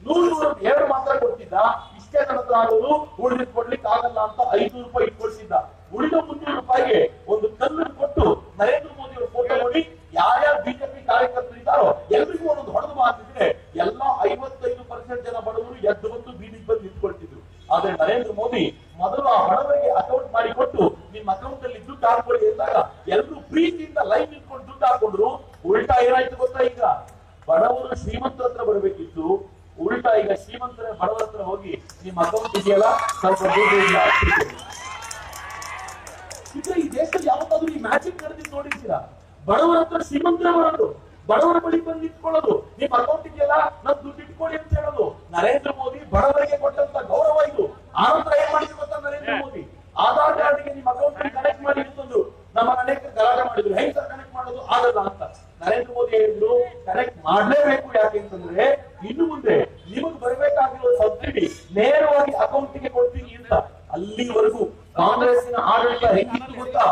100 ಮಾತ್ರ ಕೊಡ್ತಿದ್ದ. ಇಷ್ಟೇ ನನ್ನ ಹತ್ರ ಆಗೋದು, ಉಳಿದ್ ಕೊಡ್ಲಿಕ್ಕೆ ಆಗಲ್ಲ ಅಂತ 500 ರೂಪಾಯಿ ಇಟ್ಕೊಳ್ತಿದ್ದ. ಉಳಿದ 300 ರೂಪಾಯಿಗೆ ಒಂದು ಕಲ್ಲನ್ನು ಕೊಟ್ಟು ನರೇಂದ್ರ ಮೋದಿ ಅವರ ಫೋಟೋ ನೋಡಿ ಯಾರ್ಯಾರು ಬಿಜೆಪಿ ಕಾರ್ಯಕರ್ತರು ಇದ್ದಾರೋ ಎಲ್ರಿಗೂ ಒಂದೊಂದು ಹೊಡೆದು ಮಾತಿದ್ರೆ ಎಲ್ಲ 55% ಜನ ಬಡವರು ಎದ್ದು ಬಂದು ಬೀದಿಗೆ ಬಂದು ನಿಂತ್ಕೊಳ್ತಿದ್ರು. ಆದ್ರೆ ನರೇಂದ್ರ ಮೋದಿ ಮೊದಲು ಆ ಬಡವರಿಗೆ ಅಕೌಂಟ್ ಮಾಡಿ ಕೊಟ್ಟು ನಿಮ್ಮ ಅಕೌಂಟ್ ಅಲ್ಲಿ ದುಡ್ಡು ಹಾಕೊಳ್ಳಿ ಎಂದಾಗ ಎಲ್ಲರೂ ಪ್ರೀತಿಯಿಂದ ಲೈನ್ ನಿಂತ್ಕೊಂಡು ದುಡ್ಡು ಹಾಕೊಂಡ್ರು. ಉಲ್ಟಾ ಏನಾಯ್ತು ಗೊತ್ತಾ, ಈಗ ಬಡವರು ಶ್ರೀಮಂತರ ಹತ್ರ ಬರಬೇಕಿತ್ತು, ಉಲ್ಟಾ ಈಗ ಶ್ರೀಮಂತರ ಬಡವರ ಹತ್ರ ಹೋಗಿ ನಿಮ್ಮ ಅಕೌಂಟ್ ಇದೆಯಲ್ಲ ಸ್ವಲ್ಪ ದುಡ್ಡು ಇಲ್ಲ. ಈ ದೇಶದಲ್ಲಿ ಯಾವತ್ತಾದ್ರೂ ಈ ಮ್ಯಾಚಿಂಗ್ ನಡೆದಿದ್ದು ನೋಡಿದ್ದೀರಾ? ಬಡವರ ಹತ್ರ ಶ್ರೀಮಂತರ ಬರೋದು, ಬಡವರ ಬಳಿ ಬಂದು ನಿಂತ್ಕೊಳ್ಳೋದು, ನಿಮ್ ಅಕೌಂಟ್ ಇದೆಯಲ್ಲ ನನ್ ದುಡ್ಡು ಇಟ್ಕೊಳ್ಳಿ ಅಂತ ಹೇಳೋದು. ನರೇಂದ್ರ ಮೋದಿ ಬಡವರಿಗೆ ಕೊಟ್ಟಂತ ಗೌರವ ಇದು. ಆನಂತರ ಏನ್ ಮಾಡಿದ್ರು ಗೊತ್ತಾ ನರೇಂದ್ರ ಮೋದಿ, ಆಧಾರ್ ಕಾರ್ಡ್ಗೆ ನಿಮ್ ಅಕೌಂಟ್ ಕನೆಕ್ಟ್ ಮಾಡಿ ಅಂತಂದ್ರು. ನಮ್ಮ ಅನೇಕ ಗಲಾಟೆ ಮಾಡಿದ್ರು, ಹೆಂಗ್ ಸರ್ ಕನೆಕ್ಟ್ ಮಾಡೋದು, ಆಗಲ್ಲ ಅಂತ. ನರೇಂದ್ರ ಮೋದಿ ಹೇಳಿದ್ರು, ಕನೆಕ್ಟ್ ಮಾಡ್ಲೇಬೇಕು. ಯಾಕೆ ಅಂತಂದ್ರೆ ಇನ್ನು ಮುಂದೆ ನಿಮಗ್ ಬರ್ಬೇಕಾಗಿರೋ ಸಬ್ಸಿಡಿ ನೇರವಾಗಿ ಅಕೌಂಟ್ಗೆ ಕೊಡ್ತೀನಿ ಅಂತ. ಅಲ್ಲಿವರೆಗೂ ಕಾಂಗ್ರೆಸ್ಸಿನ ಆಡಳಿತ ಹೆಂಗಿತ್ತು ಗೊತ್ತಾ,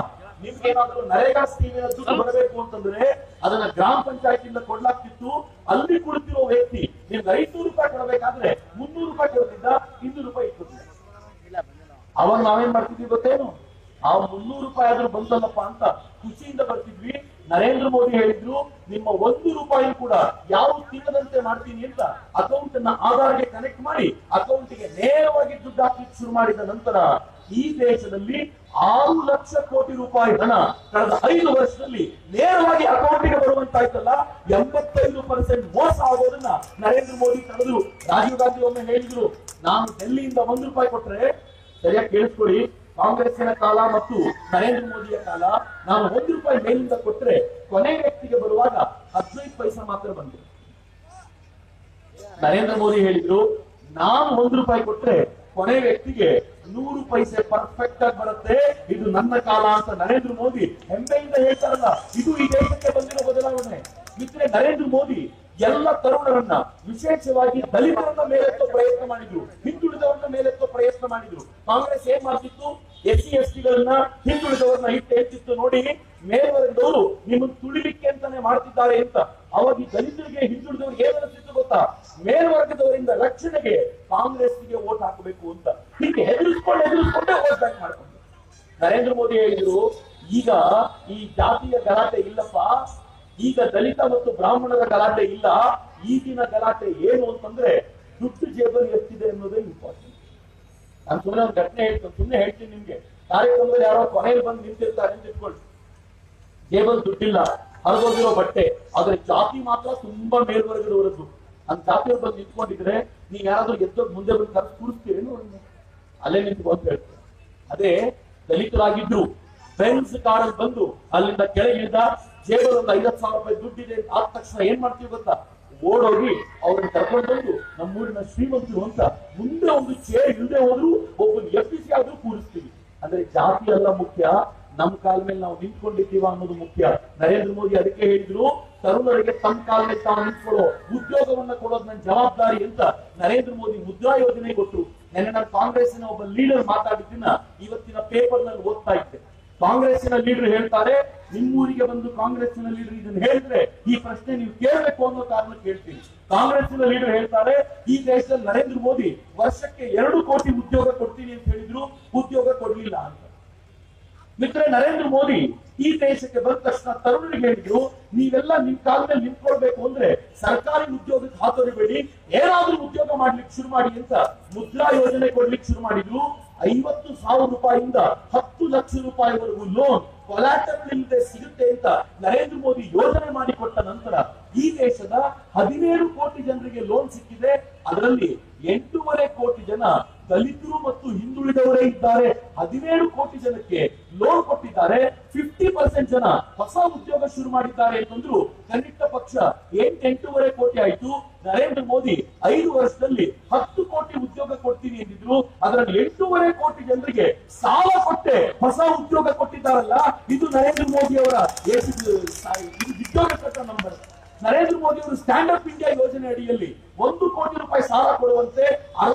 ನಿಮ್ಗೇನಾದ್ರೂ ನರೇಗಾ ಸ್ಕೀಮಿನ ದುಡ್ಡು ಬರಬೇಕು ಅಂತಂದ್ರೆ ಅದನ್ನ ಗ್ರಾಮ ಪಂಚಾಯತಿಯಿಂದ ಕೊಡ್ಲಾಗ್ತಿತ್ತು. ಅಲ್ಲಿ ಕುಳಿತಿರೋ ವ್ಯಕ್ತಿ ನಿಮ್ಗೆ 500 ರೂಪಾಯಿ ಕೊಡಬೇಕಾದ್ರೆ 300 ರೂಪಾಯಿ ಕೊಡ್ತಿದ್ದ, 200 ರೂಪಾಯಿ ಇಟ್ಕೊತಿದ್ದ. ಅವಾಗ ನಾವೇನ್ ಮಾಡ್ತಿದ್ವಿ ಗೊತ್ತೇನು, ಆ 300 ರೂಪಾಯಿ ಆದ್ರೂ ಬಂದಲ್ಲಪ್ಪ ಅಂತ ಖುಷಿಯಿಂದ ಬರ್ತಿದ್ವಿ. ನರೇಂದ್ರ ಮೋದಿ ಹೇಳಿದ್ರು, ನಿಮ್ಮ 1 ರೂಪಾಯಿ ಕೂಡ ಯಾವ ತಿನ್ನದಂತೆ ಮಾಡ್ತೀನಿ ಅಂತ ಅಕೌಂಟ್ ಅನ್ನ ಆಧಾರ್ಗೆ ಕನೆಕ್ಟ್ ಮಾಡಿ ಅಕೌಂಟ್ಗೆ ನೇರವಾಗಿ ದುಡ್ಡು ಹಾಕ್ಲಿಕ್ಕೆ ಶುರು ಮಾಡಿದ ನಂತರ ಈ ದೇಶದಲ್ಲಿ 6 ಲಕ್ಷ ಕೋಟಿ ರೂಪಾಯಿ ಹಣ ಕಳೆದ 5 ವರ್ಷದಲ್ಲಿ ನೇರವಾಗಿ ಅಕೌಂಟ್ಗೆ ಬರುವಂತಾಯ್ತಲ್ಲ. 85% ಮೋಸ ಆಗೋದನ್ನ ನರೇಂದ್ರ ಮೋದಿ ತಡೆದ್ರು. ರಾಜೀವ್ ಗಾಂಧಿ ಒಮ್ಮೆ ಹೇಳಿದ್ರು, ನಾನು ಡೆಲ್ಲಿಯಿಂದ 1 ರೂಪಾಯಿ ಕೊಟ್ರೆ, ಸರಿಯಾಗಿ ಕೇಳಿಸ್ಕೊಳ್ಳಿ, ಕಾಂಗ್ರೆಸ್ಸಿನ ಕಾಲ ಮತ್ತು ನರೇಂದ್ರ ಮೋದಿಯ ಕಾಲ, ನಾನು 1 ರೂಪಾಯಿ ಮೇಲಿಂದ ಕೊಟ್ರೆ ಕೊನೆ ವ್ಯಕ್ತಿಗೆ ಬರುವಾಗ 15 ಪೈಸೆ ಮಾತ್ರ ಬಂತು. ನರೇಂದ್ರ ಮೋದಿ ಹೇಳಿದ್ರು, ನಾನು 1 ರೂಪಾಯಿ ಕೊಟ್ರೆ ಕೊನೆ ವ್ಯಕ್ತಿಗೆ 100 ಪೈಸೆ ಪರ್ಫೆಕ್ಟ್ ಆಗಿ ಬರುತ್ತೆ, ಇದು ನನ್ನ ಕಾಲ ಅಂತ ನರೇಂದ್ರ ಮೋದಿ ಹೆಮ್ಮೆಯಿಂದ ಹೇಳ್ತಾರಲ್ಲ. ಇದು ಈ ದೇಶಕ್ಕೆ ಬಂದಿರೋ ಬದಲಾವಣೆ. ಮಿತ್ರರೇ, ನರೇಂದ್ರ ಮೋದಿ ಎಲ್ಲ ತರುಣರನ್ನ, ವಿಶೇಷವಾಗಿ ದಲಿತರನ್ನ ಮೇಲೆತ್ತೋ ಪ್ರಯತ್ನ ಮಾಡಿದ್ರು, ಹಿಂದುಳಿದವರನ್ನ ಮೇಲೆತ್ತೋ ಪ್ರಯತ್ನ ಮಾಡಿದ್ರು. ಕಾಂಗ್ರೆಸ್ ಏನ್ ಮಾಡ್ತಿತ್ತು, SC ST ಗಳನ್ನ, ಹಿಂದುಳಿದವರನ್ನ ಹೇಳ್ತಿತ್ತು, ನೋಡಿ ಮೇಲ್ವರ್ಗದವರು ನಿಮ್ಮನ್ನು ತುಳಿಲಿಕ್ಕೆ ಅಂತಾನೆ ಮಾಡ್ತಿದ್ದಾರೆ ಅಂತ. ಅವಾಗ ಈ ದಲಿತರಿಗೆ, ಹಿಂದುಳಿದವರಿಗೆ ಏನ್ ಅನಿಸ್ತಿತ್ತು ಗೊತ್ತಾ, ಮೇಲ್ವರ್ಗದವರಿಂದ ರಕ್ಷಣೆಗೆ ಕಾಂಗ್ರೆಸ್ಗೆ ವೋಟ್ ಹಾಕಬೇಕು ಅಂತ. ಹೀಗೆ ಹೆದರಿಸ್ಕೊಂಡೇ ವೋಟ್ ಬ್ಯಾಂಕ್ ಮಾಡ್ಕೊಂಡು ನರೇಂದ್ರ ಮೋದಿ ಹೇಳಿದ್ರು, ಈಗ ಈ ಜಾತಿಯ ಗಲಾಟೆ ಇಲ್ಲಪ್ಪ, ಈಗ ದಲಿತ ಮತ್ತು ಬ್ರಾಹ್ಮಣರ ಗಲಾಟೆ ಇಲ್ಲ. ಈಗಿನ ಗಲಾಟೆ ಏನು ಅಂತಂದ್ರೆ ದುಡ್ಡು ಜೇಬಲ್ಲಿ ಎಷ್ಟಿದೆ ಅನ್ನೋದೇ ಇಂಪಾರ್ಟೆಂಟ್. ನಾನು ಸುಮ್ಮನೆ ಒಂದು ಘಟನೆ ಹೇಳ್ತೀನಿ ನಿಮ್ಗೆ. ಕಾರ್ಯಕ್ರಮದಲ್ಲಿ ಯಾರೋ ಕೊನೆಯಲ್ಲಿ ಬಂದು ನಿಂತಿರ್ತಾರೆ ಅಂತ ಇಟ್ಕೊಳ್ಳಿ, ಜೇಬಲ್ ದುಡ್ಡಿಲ್ಲ, ಹರಿದೋಗಿರೋ ಬಟ್ಟೆ, ಆದ್ರೆ ಜಾತಿ ಮಾತ್ರ ತುಂಬಾ ಮೇಲ್ವರ್ಗದವರದ್ದು. ಅಂತ ಜಾತಿಯವ್ರು ಬಂದು ನಿಂತ್ಕೊಂಡಿದ್ರೆ ನೀವ್ ಯಾರಾದ್ರೂ ಎದ್ದೋಗಿ ಮುಂದೆ ಬಂದು ಕರೆದು ಕೂರಿಸ್ತೀರಿ ನೋಡಿ, ಅಲ್ಲೇ ನಿಂತು ಅಂತ ಹೇಳ್ತಾರೆ. ಅದೇ ದಲಿತರಾಗಿದ್ರು ಫ್ರೆಂಡ್ಸ್ ಕಾರಲ್ಲಿ ಬಂದು ಅಲ್ಲಿಂದ ಕೆಳಗಿಳಿದ, ಜೇಬಲ್ ಒಂದು 50,000 ರೂಪಾಯಿ ದುಡ್ಡಿದೆ ಆದ ತಕ್ಷಣ ಏನ್ ಮಾಡ್ತೀವಿ ಗೊತ್ತಾ, ಓಡೋಗಿ ಅವ್ರನ್ನ ಕರ್ಕೊಂಡು ಬಂದು ನಮ್ಮೂರಿನ ಶ್ರೀಮಂತರು ಅಂತ ಮುಂದೆ ಒಂದು ಚೇರ್ ಇಲ್ಲದೆ ಹೋದ್ರು ಒಬ್ಬರು FPC ಆದ್ರೂ ಕೂರಿಸ್ತೀವಿ. ಅಂದ್ರೆ ಜಾತಿ ಅಲ್ಲ ಮುಖ್ಯ, ನಮ್ ಕಾಲ ಮೇಲೆ ನಾವು ನಿಂತ್ಕೊಂಡಿದ್ದೀವ ಅನ್ನೋದು ಮುಖ್ಯ. ನರೇಂದ್ರ ಮೋದಿ ಅದಕ್ಕೆ ಹೇಳಿದ್ರು, ತರುಣರಿಗೆ ತಮ್ಮ ಕಾಲ ಮೇಲೆ ತಾವು ನಿಂತ್ಕೊಳ್ಳೋ ಉದ್ಯೋಗವನ್ನ ಕೊಡೋದು ನನ್ನ ಜವಾಬ್ದಾರಿ ಅಂತ ನರೇಂದ್ರ ಮೋದಿ ಮುದ್ರಾ ಯೋಜನೆ ಕೊಟ್ಟರು. ನೆನ್ನೆ ನಾನು ಕಾಂಗ್ರೆಸ್ಸಿನ ಒಬ್ಬ ಲೀಡರ್ ಮಾತಾಡಿದ್ದನ್ನ ಇವತ್ತಿನ ಪೇಪರ್ ನಲ್ಲಿ ಓದ್ತಾ ಇದ್ದೆ. ಕಾಂಗ್ರೆಸ್ಸಿನ ಲೀಡರ್ ಹೇಳ್ತಾರೆ, ನಿಮ್ಮೂರಿಗೆ ಬಂದು ಕಾಂಗ್ರೆಸ್ಸಿನ ಲೀಡರ್ ಇದನ್ನು ಹೇಳಿದ್ರೆ ಈ ಪ್ರಶ್ನೆ ನೀವು ಕೇಳಬೇಕು ಅನ್ನೋ ಕಾರಣಕ್ಕೆ ಹೇಳ್ತೀನಿ. ಕಾಂಗ್ರೆಸ್ಸಿನ ಲೀಡರ್ ಹೇಳ್ತಾರೆ, ಈ ದೇಶದಲ್ಲಿ ನರೇಂದ್ರ ಮೋದಿ ವರ್ಷಕ್ಕೆ 2 ಕೋಟಿ ಉದ್ಯೋಗ ಕೊಡ್ತೀನಿ ಅಂತ ಹೇಳಿದ್ರು, ಉದ್ಯೋಗ ಕೊಡ್ಲಿಲ್ಲ ಅಂತ. ಮಿತ್ರರೇ, ನರೇಂದ್ರ ಮೋದಿ ಈ ದೇಶಕ್ಕೆ ಬಂದ ತಕ್ಷಣ ತರುಣರಿಗೆ ಹೇಳಿದ್ರು, ನೀವೆಲ್ಲ ನಿಮ್ ಕಾಲ ಮೇಲೆ ನಿಂತ್ಕೊಳ್ಬೇಕು ಅಂದ್ರೆ ಸರ್ಕಾರಿ ಉದ್ಯೋಗಕ್ಕೆ ಹಾತೊರಿಬೇಡಿ, ಏನಾದ್ರೂ ಉದ್ಯೋಗ ಮಾಡ್ಲಿಕ್ಕೆ ಶುರು ಮಾಡಿ ಅಂತ ಮುದ್ರಾ ಯೋಜನೆ ಕೊಡ್ಲಿಕ್ಕೆ ಶುರು ಮಾಡಿದ್ರು. 50,000 ರೂಪಾಯಿಯಿಂದ 10 ಲಕ್ಷ ರೂಪಾಯಿವರೆಗೂ ಲೋನ್ ಕೊಲಾಟರಲ್ ಇಲ್ಲದೆ ಸಿಗುತ್ತೆ ಅಂತ ನರೇಂದ್ರ ಮೋದಿ ಯೋಜನೆ ಮಾಡಿಕೊಟ್ಟ ನಂತರ ಈ ದೇಶದ 17 ಕೋಟಿ ಜನರಿಗೆ ಲೋನ್ ಸಿಕ್ಕಿದೆ. ಅದರಲ್ಲಿ 8.5 ಕೋಟಿ ಜನ ದಲಿತರು ಮತ್ತು ಹಿಂದುಳಿದವರೇ ಇದ್ದಾರೆ. 17 ಕೋಟಿ ಜನಕ್ಕೆ ಲೋನ್ ಕೊಟ್ಟಿದ್ದಾರೆ. 50% ಜನ ಹೊಸ ಉದ್ಯೋಗ ಶುರು ಮಾಡಿದ್ದಾರೆ ಅಂತಂದ್ರು ಕನಿಷ್ಠ ಪಕ್ಷ 8.5 ಕೋಟಿ ಆಯ್ತು. ನರೇಂದ್ರ ಮೋದಿ 5 ವರ್ಷದಲ್ಲಿ 10 ಕೋಟಿ ಉದ್ಯೋಗ ಕೊಡ್ತೀನಿ ಎಂದಿದ್ರು. ಅದರಲ್ಲಿ 8.5 ಕೋಟಿ ಜನರಿಗೆ ಸಾಲ ಕೊಟ್ಟೆ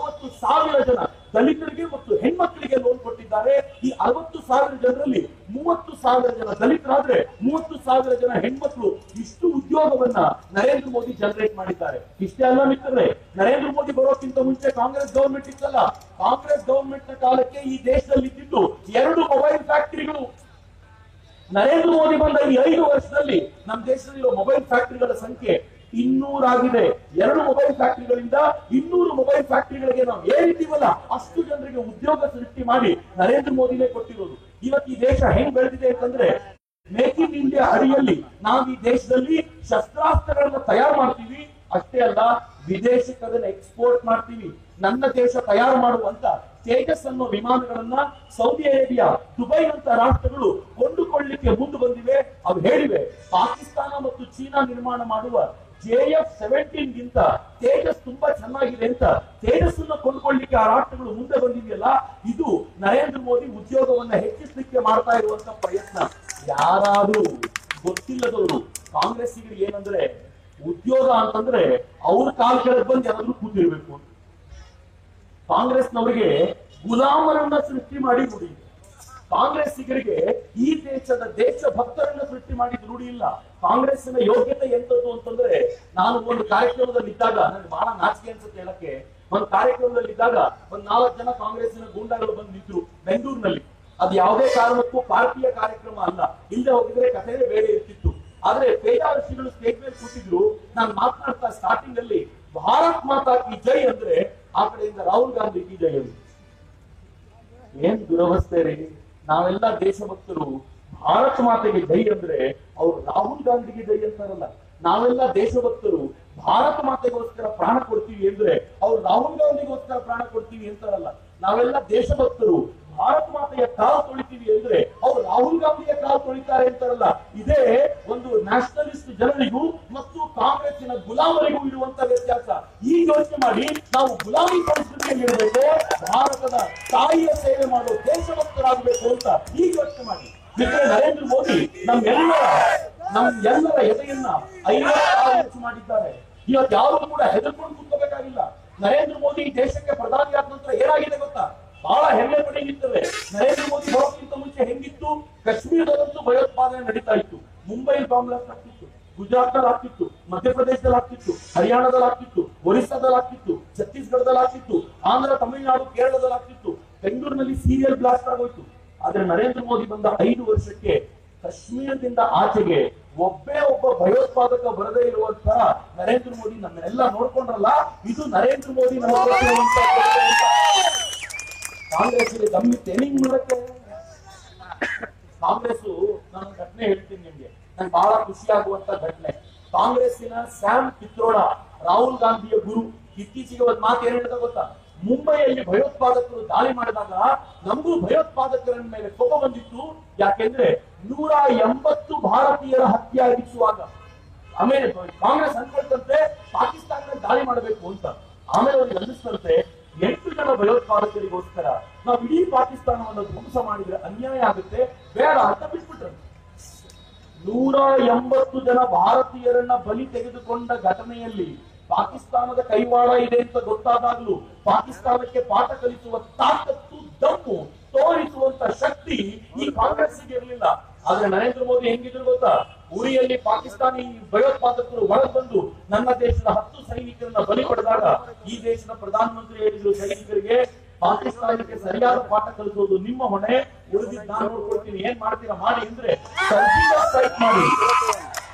60,000 ಜನ ದಲಿತರಿಗೆ ಮತ್ತು ಹೆಣ್ಮಕ್ಳಿಗೆ ಲೋನ್ ಕೊಟ್ಟಿದ್ದಾರೆ. ಈ 60,000 ಜನರಲ್ಲಿ 30,000 ಜನ ದಲಿತರಾದ್ರೆ 30,000 ಜನ ಹೆಣ್ಮಕ್ಳು. ಇಷ್ಟು ಉದ್ಯೋಗವನ್ನ ನರೇಂದ್ರ ಮೋದಿ ಜನರೇಟ್ ಮಾಡಿದ್ದಾರೆ. ಇಷ್ಟೇ ಅಲ್ಲ ಮಿತ್ರರೇ, ನರೇಂದ್ರ ಮೋದಿ ಬರೋಕ್ಕಿಂತ ಮುಂಚೆ ಕಾಂಗ್ರೆಸ್ ಗವರ್ಮೆಂಟ್ ಇತ್ತಲ್ಲ, ಕಾಂಗ್ರೆಸ್ ಗವರ್ಮೆಂಟ್ ನ ಕಾಲಕ್ಕೆ ಈ ದೇಶದಲ್ಲಿ ಇದ್ದಿದ್ದು 2 ಮೊಬೈಲ್ ಫ್ಯಾಕ್ಟರಿಗಳು. ನರೇಂದ್ರ ಮೋದಿ ಬಂದ ಈ 5 ವರ್ಷದಲ್ಲಿ ನಮ್ಮ ದೇಶದಲ್ಲಿರುವ ಮೊಬೈಲ್ ಫ್ಯಾಕ್ಟರಿಗಳ ಸಂಖ್ಯೆ 200 ಆಗಿದೆ. 2 ಮೊಬೈಲ್ ಫ್ಯಾಕ್ಟರಿಗಳಿಂದ 200 ಮೊಬೈಲ್ ಫ್ಯಾಕ್ಟರಿಗಳಿಗೆ ನಾವು ಏರಿದ್ದೀವಲ್ಲ, ಅಷ್ಟು ಜನರಿಗೆ ಉದ್ಯೋಗ ಸೃಷ್ಟಿ ಮಾಡಿ ನರೇಂದ್ರ ಮೋದಿನೇ ಕೊಟ್ಟಿರೋದು. ಇವತ್ತು ಈ ದೇಶ ಹೆಂಗ್ ಬೆಳೆದಿದೆ ಅಂತಂದ್ರೆ, ಮೇಕ್ ಇನ್ ಇಂಡಿಯಾ ಅಡಿಯಲ್ಲಿ ನಾವು ಈ ದೇಶದಲ್ಲಿ ಶಸ್ತ್ರಾಸ್ತ್ರಗಳನ್ನ ತಯಾರು ಮಾಡ್ತೀವಿ. ಅಷ್ಟೇ ಅಲ್ಲ, ವಿದೇಶಕ್ಕೆ ಅದನ್ನ ಎಕ್ಸ್ಪೋರ್ಟ್ ಮಾಡ್ತೀವಿ. ನನ್ನ ದೇಶ ತಯಾರು ಮಾಡುವಂತ ತೇಜಸ್ ಅನ್ನೋ ವಿಮಾನಗಳನ್ನ ಸೌದಿ ಅರೇಬಿಯಾ, ದುಬೈ ಅಂತ ರಾಷ್ಟ್ರಗಳು ಕೊಂಡುಕೊಳ್ಳಲಿಕ್ಕೆ ಮುಂದೆ ಬಂದಿವೆ. ಅವು ಹೇಳಿವೆ, ಪಾಕಿಸ್ತಾನ ಮತ್ತು ಚೀನಾ ನಿರ್ಮಾಣ ಮಾಡುವ JF-17 ಗಿಂತ ತೇಜಸ್ ತುಂಬಾ ಚೆನ್ನಾಗಿದೆ ಅಂತ ತೇಜಸ್ ಅನ್ನು ಕೊಂಡುಕೊಳ್ಳಲಿಕ್ಕೆ ಆ ರಾಷ್ಟ್ರಗಳು ಮುಂದೆ ಬಂದಿದೆಯಲ್ಲ, ಇದು ನರೇಂದ್ರ ಮೋದಿ ಉದ್ಯೋಗವನ್ನ ಹೆಚ್ಚಿಸಲಿಕ್ಕೆ ಮಾಡ್ತಾ ಇರುವಂತ ಪ್ರಯತ್ನ. ಯಾರಾದ್ರೂ ಗೊತ್ತಿಲ್ಲದವರು ಕಾಂಗ್ರೆಸ್ಸಿಗೆ ಏನಂದ್ರೆ, ಉದ್ಯೋಗ ಅಂತಂದ್ರೆ ಅವ್ರ ಕಾಲ್ ಕೆಳಗೆ ಬಂದು ಯಾರಾದ್ರೂ ಕೂತಿರ್ಬೇಕು. ಕಾಂಗ್ರೆಸ್ನವರಿಗೆ ಗುಲಾಮರನ್ನ ಸೃಷ್ಟಿ ಮಾಡಿ ರೂಢಿ. ಕಾಂಗ್ರೆಸ್ಸಿಗರಿಗೆ ಈ ದೇಶದ ದೇಶಭಕ್ತರನ್ನ ಸೃಷ್ಟಿ ಮಾಡಿದ ರೂಢಿ ಇಲ್ಲ. ಕಾಂಗ್ರೆಸ್ಸಿನ ಯೋಗ್ಯತೆ ಎಂತದ್ದು ಅಂತಂದ್ರೆ, ನಾನು ಒಂದು ಕಾರ್ಯಕ್ರಮದಲ್ಲಿ ಇದ್ದಾಗ, ನನಗೆ ಬಹಳ ನಾಚಿಕೆ ಅನ್ಸುತ್ತೆ ಹೇಳಕ್ಕೆ, ಒಂದು ಕಾರ್ಯಕ್ರಮದಲ್ಲಿ ಇದ್ದಾಗ ಒಂದ್ 4 ಜನ ಕಾಂಗ್ರೆಸ್ಸಿನ ಗೂಂಡಾಗಳು ಬಂದು ನಿಂತರು ಬೆಂಗಳೂರಿನಲ್ಲಿ. ಅದು ಯಾವುದೇ ಕಾರಣಕ್ಕೂ ಪಾರ್ಟಿಯ ಕಾರ್ಯಕ್ರಮ ಅಲ್ಲ, ಇಲ್ಲದೆ ಹೋಗಿದ್ರೆ ಕಥೆನೇ ಬೇರೆ ಇರ್ತಿತ್ತು. ಆದ್ರೆ ಪೇಜಾವರ್ಷಿಗಳು ಸ್ಟೇಜ್ ಮೇಲೆ ಕೂತಿದ್ರು. ನಾನು ಮಾತನಾಡ್ತಾ ಸ್ಟಾರ್ಟಿಂಗ್ ಅಲ್ಲಿ ಭಾರತ್ ಮಾತಾ ಕಿ ಜೈ ಅಂದ್ರೆ, ಆ ಕಡೆಯಿಂದ ರಾಹುಲ್ ಗಾಂಧಿ ಕಿ ಜೈ ಅಲ್ಲಿ. ಏನ್ ದುರವಸ್ಥೆ ರೀ! ನಾವೆಲ್ಲ ದೇಶಭಕ್ತರು ಭಾರತ್ ಮಾತೆಗೆ ಜೈ ಅಂದ್ರೆ ಅವ್ರು ರಾಹುಲ್ ಗಾಂಧಿಗೆ ಜೈ ಅಂತಾರಲ್ಲ. ನಾವೆಲ್ಲ ದೇಶಭಕ್ತರು ಭಾರತ ಮಾತೆಗೋಸ್ಕರ ಪ್ರಾಣ ಕೊಡ್ತೀವಿ ಅಂದ್ರೆ ಅವ್ರು ರಾಹುಲ್ ಗಾಂಧಿಗೋಸ್ಕರ ಪ್ರಾಣ ಕೊಡ್ತೀವಿ ಅಂತಾರಲ್ಲ. ನಾವೆಲ್ಲ ದೇಶಭಕ್ತರು ಭಾರತ ಮಾತೆಯ ಕಾಲು ತೊಳಿತೀವಿ ಅಂದ್ರೆ ಅವ್ರು ರಾಹುಲ್ ಗಾಂಧಿಯ ಕಾಲು ತೊಳಿತಾರೆ ಅಂತಾರಲ್ಲ. ಇದೇ ಒಂದು ನ್ಯಾಷನಲಿಸ್ಟ್ ಜನರಿಗೂ ಮತ್ತು ಕಾಂಗ್ರೆಸ್ಸಿನ ಗುಲಾಮರಿಗೂ ಇರುವಂತ ವ್ಯತ್ಯಾಸ. ಈ ಯೋಚನೆ ಮಾಡಿ, ನಾವು ಗುಲಾಮಿ ಸಂಸ್ಕೃತಿಯಲ್ಲಿ ಇರಬೇಕು, ಭಾರತದ ತಾಯಿಯ ಸೇವೆ ಮಾಡೋ ದೇಶಭಕ್ತರಾಗಬೇಕು ಅಂತ ಈ ಯೋಚನೆ ಮಾಡಿ. ನರೇಂದ್ರ ಮೋದಿ ನಮ್ಮೆಲ್ಲರ ಎದೆಯನ್ನ 50 ಹೆಚ್ಚು ಮಾಡಿದ್ದಾರೆ. ಇವತ್ತು ಯಾರು ಕೂಡ ಹೆದರ್ಕೊಂಡು ಕೂತ್ಕೋಬೇಕಾಗಿಲ್ಲ. ನರೇಂದ್ರ ಮೋದಿ ದೇಶಕ್ಕೆ ಪ್ರಧಾನಿ ಆದ ನಂತರ ಏನಾಗಿದೆ ಗೊತ್ತಾ? ಬಹಳ ಹೆಮ್ಮೆ ಪಡೆಯುತ್ತದೆ. ನರೇಂದ್ರ ಮೋದಿ ಬರೋಕ್ಕಿಂತ ಮುಂಚೆ ಹೆಂಗಿತ್ತು? ಕಾಶ್ಮೀರದಲ್ಲಂತೂ ಭಯೋತ್ಪಾದನೆ ನಡೀತಾ ಇತ್ತು. ಮುಂಬೈ ಬಾಂಬ್ ಬ್ಲಾಸ್ಟ್ ಆಗ್ತಿತ್ತು, ಗುಜರಾತ್ ನಲ್ಲಿ ಆಗ್ತಿತ್ತು, ಮಧ್ಯಪ್ರದೇಶದಲ್ಲಿ ಆಗ್ತಿತ್ತು, ಹರಿಯಾಣದಲ್ಲಿ ಆಗ್ತಿತ್ತು, ಒರಿಸ್ಸಾದಲ್ಲಿ ಆಗ್ತಿತ್ತು, ಛತ್ತೀಸ್ಗಢದಲ್ಲಿ ಆಗ್ತಿತ್ತು, ಆಂಧ್ರ, ತಮಿಳುನಾಡು, ಕೇರಳದಲ್ಲಿ ಆಗ್ತಿತ್ತು. ಬೆಂಗಳೂರಿನಲ್ಲಿ ಸೀರಿಯಲ್ ಬ್ಲಾಸ್ಟ್ ಆಗೋಯ್ತು. ಆದ್ರೆ ನರೇಂದ್ರ ಮೋದಿ ಬಂದ 5 ವರ್ಷಕ್ಕೆ ಕಾಶ್ಮೀರದಿಂದ ಆಚೆಗೆ ಒಬ್ಬ ಭಯೋತ್ಪಾದಕ ಬರದೇ ಇರುವಂತಹ ನರೇಂದ್ರ ಮೋದಿ ನಮ್ಮನ್ನೆಲ್ಲ ನೋಡ್ಕೊಂಡ್ರಲ್ಲ. ಇದು ನರೇಂದ್ರ ಮೋದಿ ಕಾಂಗ್ರೆಸ್ಗೆ ಗಮ್ಮಿತ್ತೆ ನಿಂಗ್ ನೋಡಕ್ಕೆ. ಕಾಂಗ್ರೆಸ್, ನಾನು ಘಟನೆ ಹೇಳ್ತೀನಿ ನಿಮ್ಗೆ, ನನ್ಗೆ ಬಹಳ ಖುಷಿ ಆಗುವಂತ ಘಟನೆ. ಕಾಂಗ್ರೆಸ್ಸಿನ ಸ್ಯಾಮ್ ಪಿತ್ರೋಡಾ, ರಾಹುಲ್ ಗಾಂಧಿಯ ಗುರು, ಇತ್ತೀಚೆಗೆ ಒಂದು ಮಾತು ಏನ್ ಹೇಳ್ತಾ ಗೊತ್ತಾ? ಮುಂಬೈಯಲ್ಲಿ ಭಯೋತ್ಪಾದಕರು ದಾಳಿ ಮಾಡಿದಾಗ ನಮಗೂ ಭಯೋತ್ಪಾದಕರ ಮೇಲೆ ಕೋಪ ಬಂದಿತ್ತು. ಯಾಕೆಂದ್ರೆ 180 ಭಾರತೀಯರ ಹತ್ಯೆ ಆಗಿತ್ತು ಆಗ. ಆಮೇಲೆ ಕಾಂಗ್ರೆಸ್ ಅನ್ಕೊಳ್ತಂತೆ ಪಾಕಿಸ್ತಾನದಲ್ಲಿ ದಾಳಿ ಮಾಡಬೇಕು ಅಂತ. ಆಮೇಲೆ ಅವ್ರಿಗೆ ಅನ್ನಿಸ್ತಂತೆ 8 ಜನ ಭಯೋತ್ಪಾದಕರಿಗೋಸ್ಕರ ನಾವು ಇಡೀ ಪಾಕಿಸ್ತಾನವನ್ನು ಧ್ವಂಸ ಮಾಡಿದ್ರೆ ಅನ್ಯಾಯ ಆಗುತ್ತೆ, ಬೇಡ ಅಂತ ಬಿಟ್ಬಿಟ್ರು. 180 ಜನ ಭಾರತೀಯರನ್ನ ಬಲಿ ತೆಗೆದುಕೊಂಡ ಘಟನೆಯಲ್ಲಿ ಪಾಕಿಸ್ತಾನದ ಕೈವಾಡ ಇದೆ ಅಂತ ಗೊತ್ತಾದಾಗ್ಲೂ ಪಾಕಿಸ್ತಾನಕ್ಕೆ ಪಾಠ ಕಲಿಸುವ ತಾಕತ್ತು, ದಮ್ಮು ತೋರಿಸುವಂತ ಶಕ್ತಿ ಈ ಕಾಂಗ್ರೆಸ್ಸಿಗೆ ಇರಲಿಲ್ಲ. ಆದ್ರೆ ನರೇಂದ್ರ ಮೋದಿ ಹೆಂಗಿದ್ರು ಗೊತ್ತಾ? ಉರಿಯಲ್ಲಿ ಪಾಕಿಸ್ತಾನಿ ಭಯೋತ್ಪಾದಕರು ಒಳಗೆ ಬಂದು ನನ್ನ ದೇಶದ 10 ಸೈನಿಕರನ್ನ ಬಲಿ ಪಡೆದಾಗ ಈ ದೇಶದ ಪ್ರಧಾನಮಂತ್ರಿ ಹೇಳಿದ್ರು ಸೈನಿಕರಿಗೆ, ಪಾಕಿಸ್ತಾನಕ್ಕೆ ಸರಿಯಾದ ಪಾಠ ಕಲಿಸೋದು ನಿಮ್ಮ ಹೊಣೆ, ಉಳಿದಿದ್ದು ನಾನು ನೋಡ್ಕೊಳ್ತೀನಿ, ಏನ್ ಮಾಡ್ತೀರಾ ಮಾಡಿ ಅಂದ್ರೆ ಸರ್ಜಿಕಲ್ ಸ್ಟ್ರೈಕ್ ಮಾಡಿ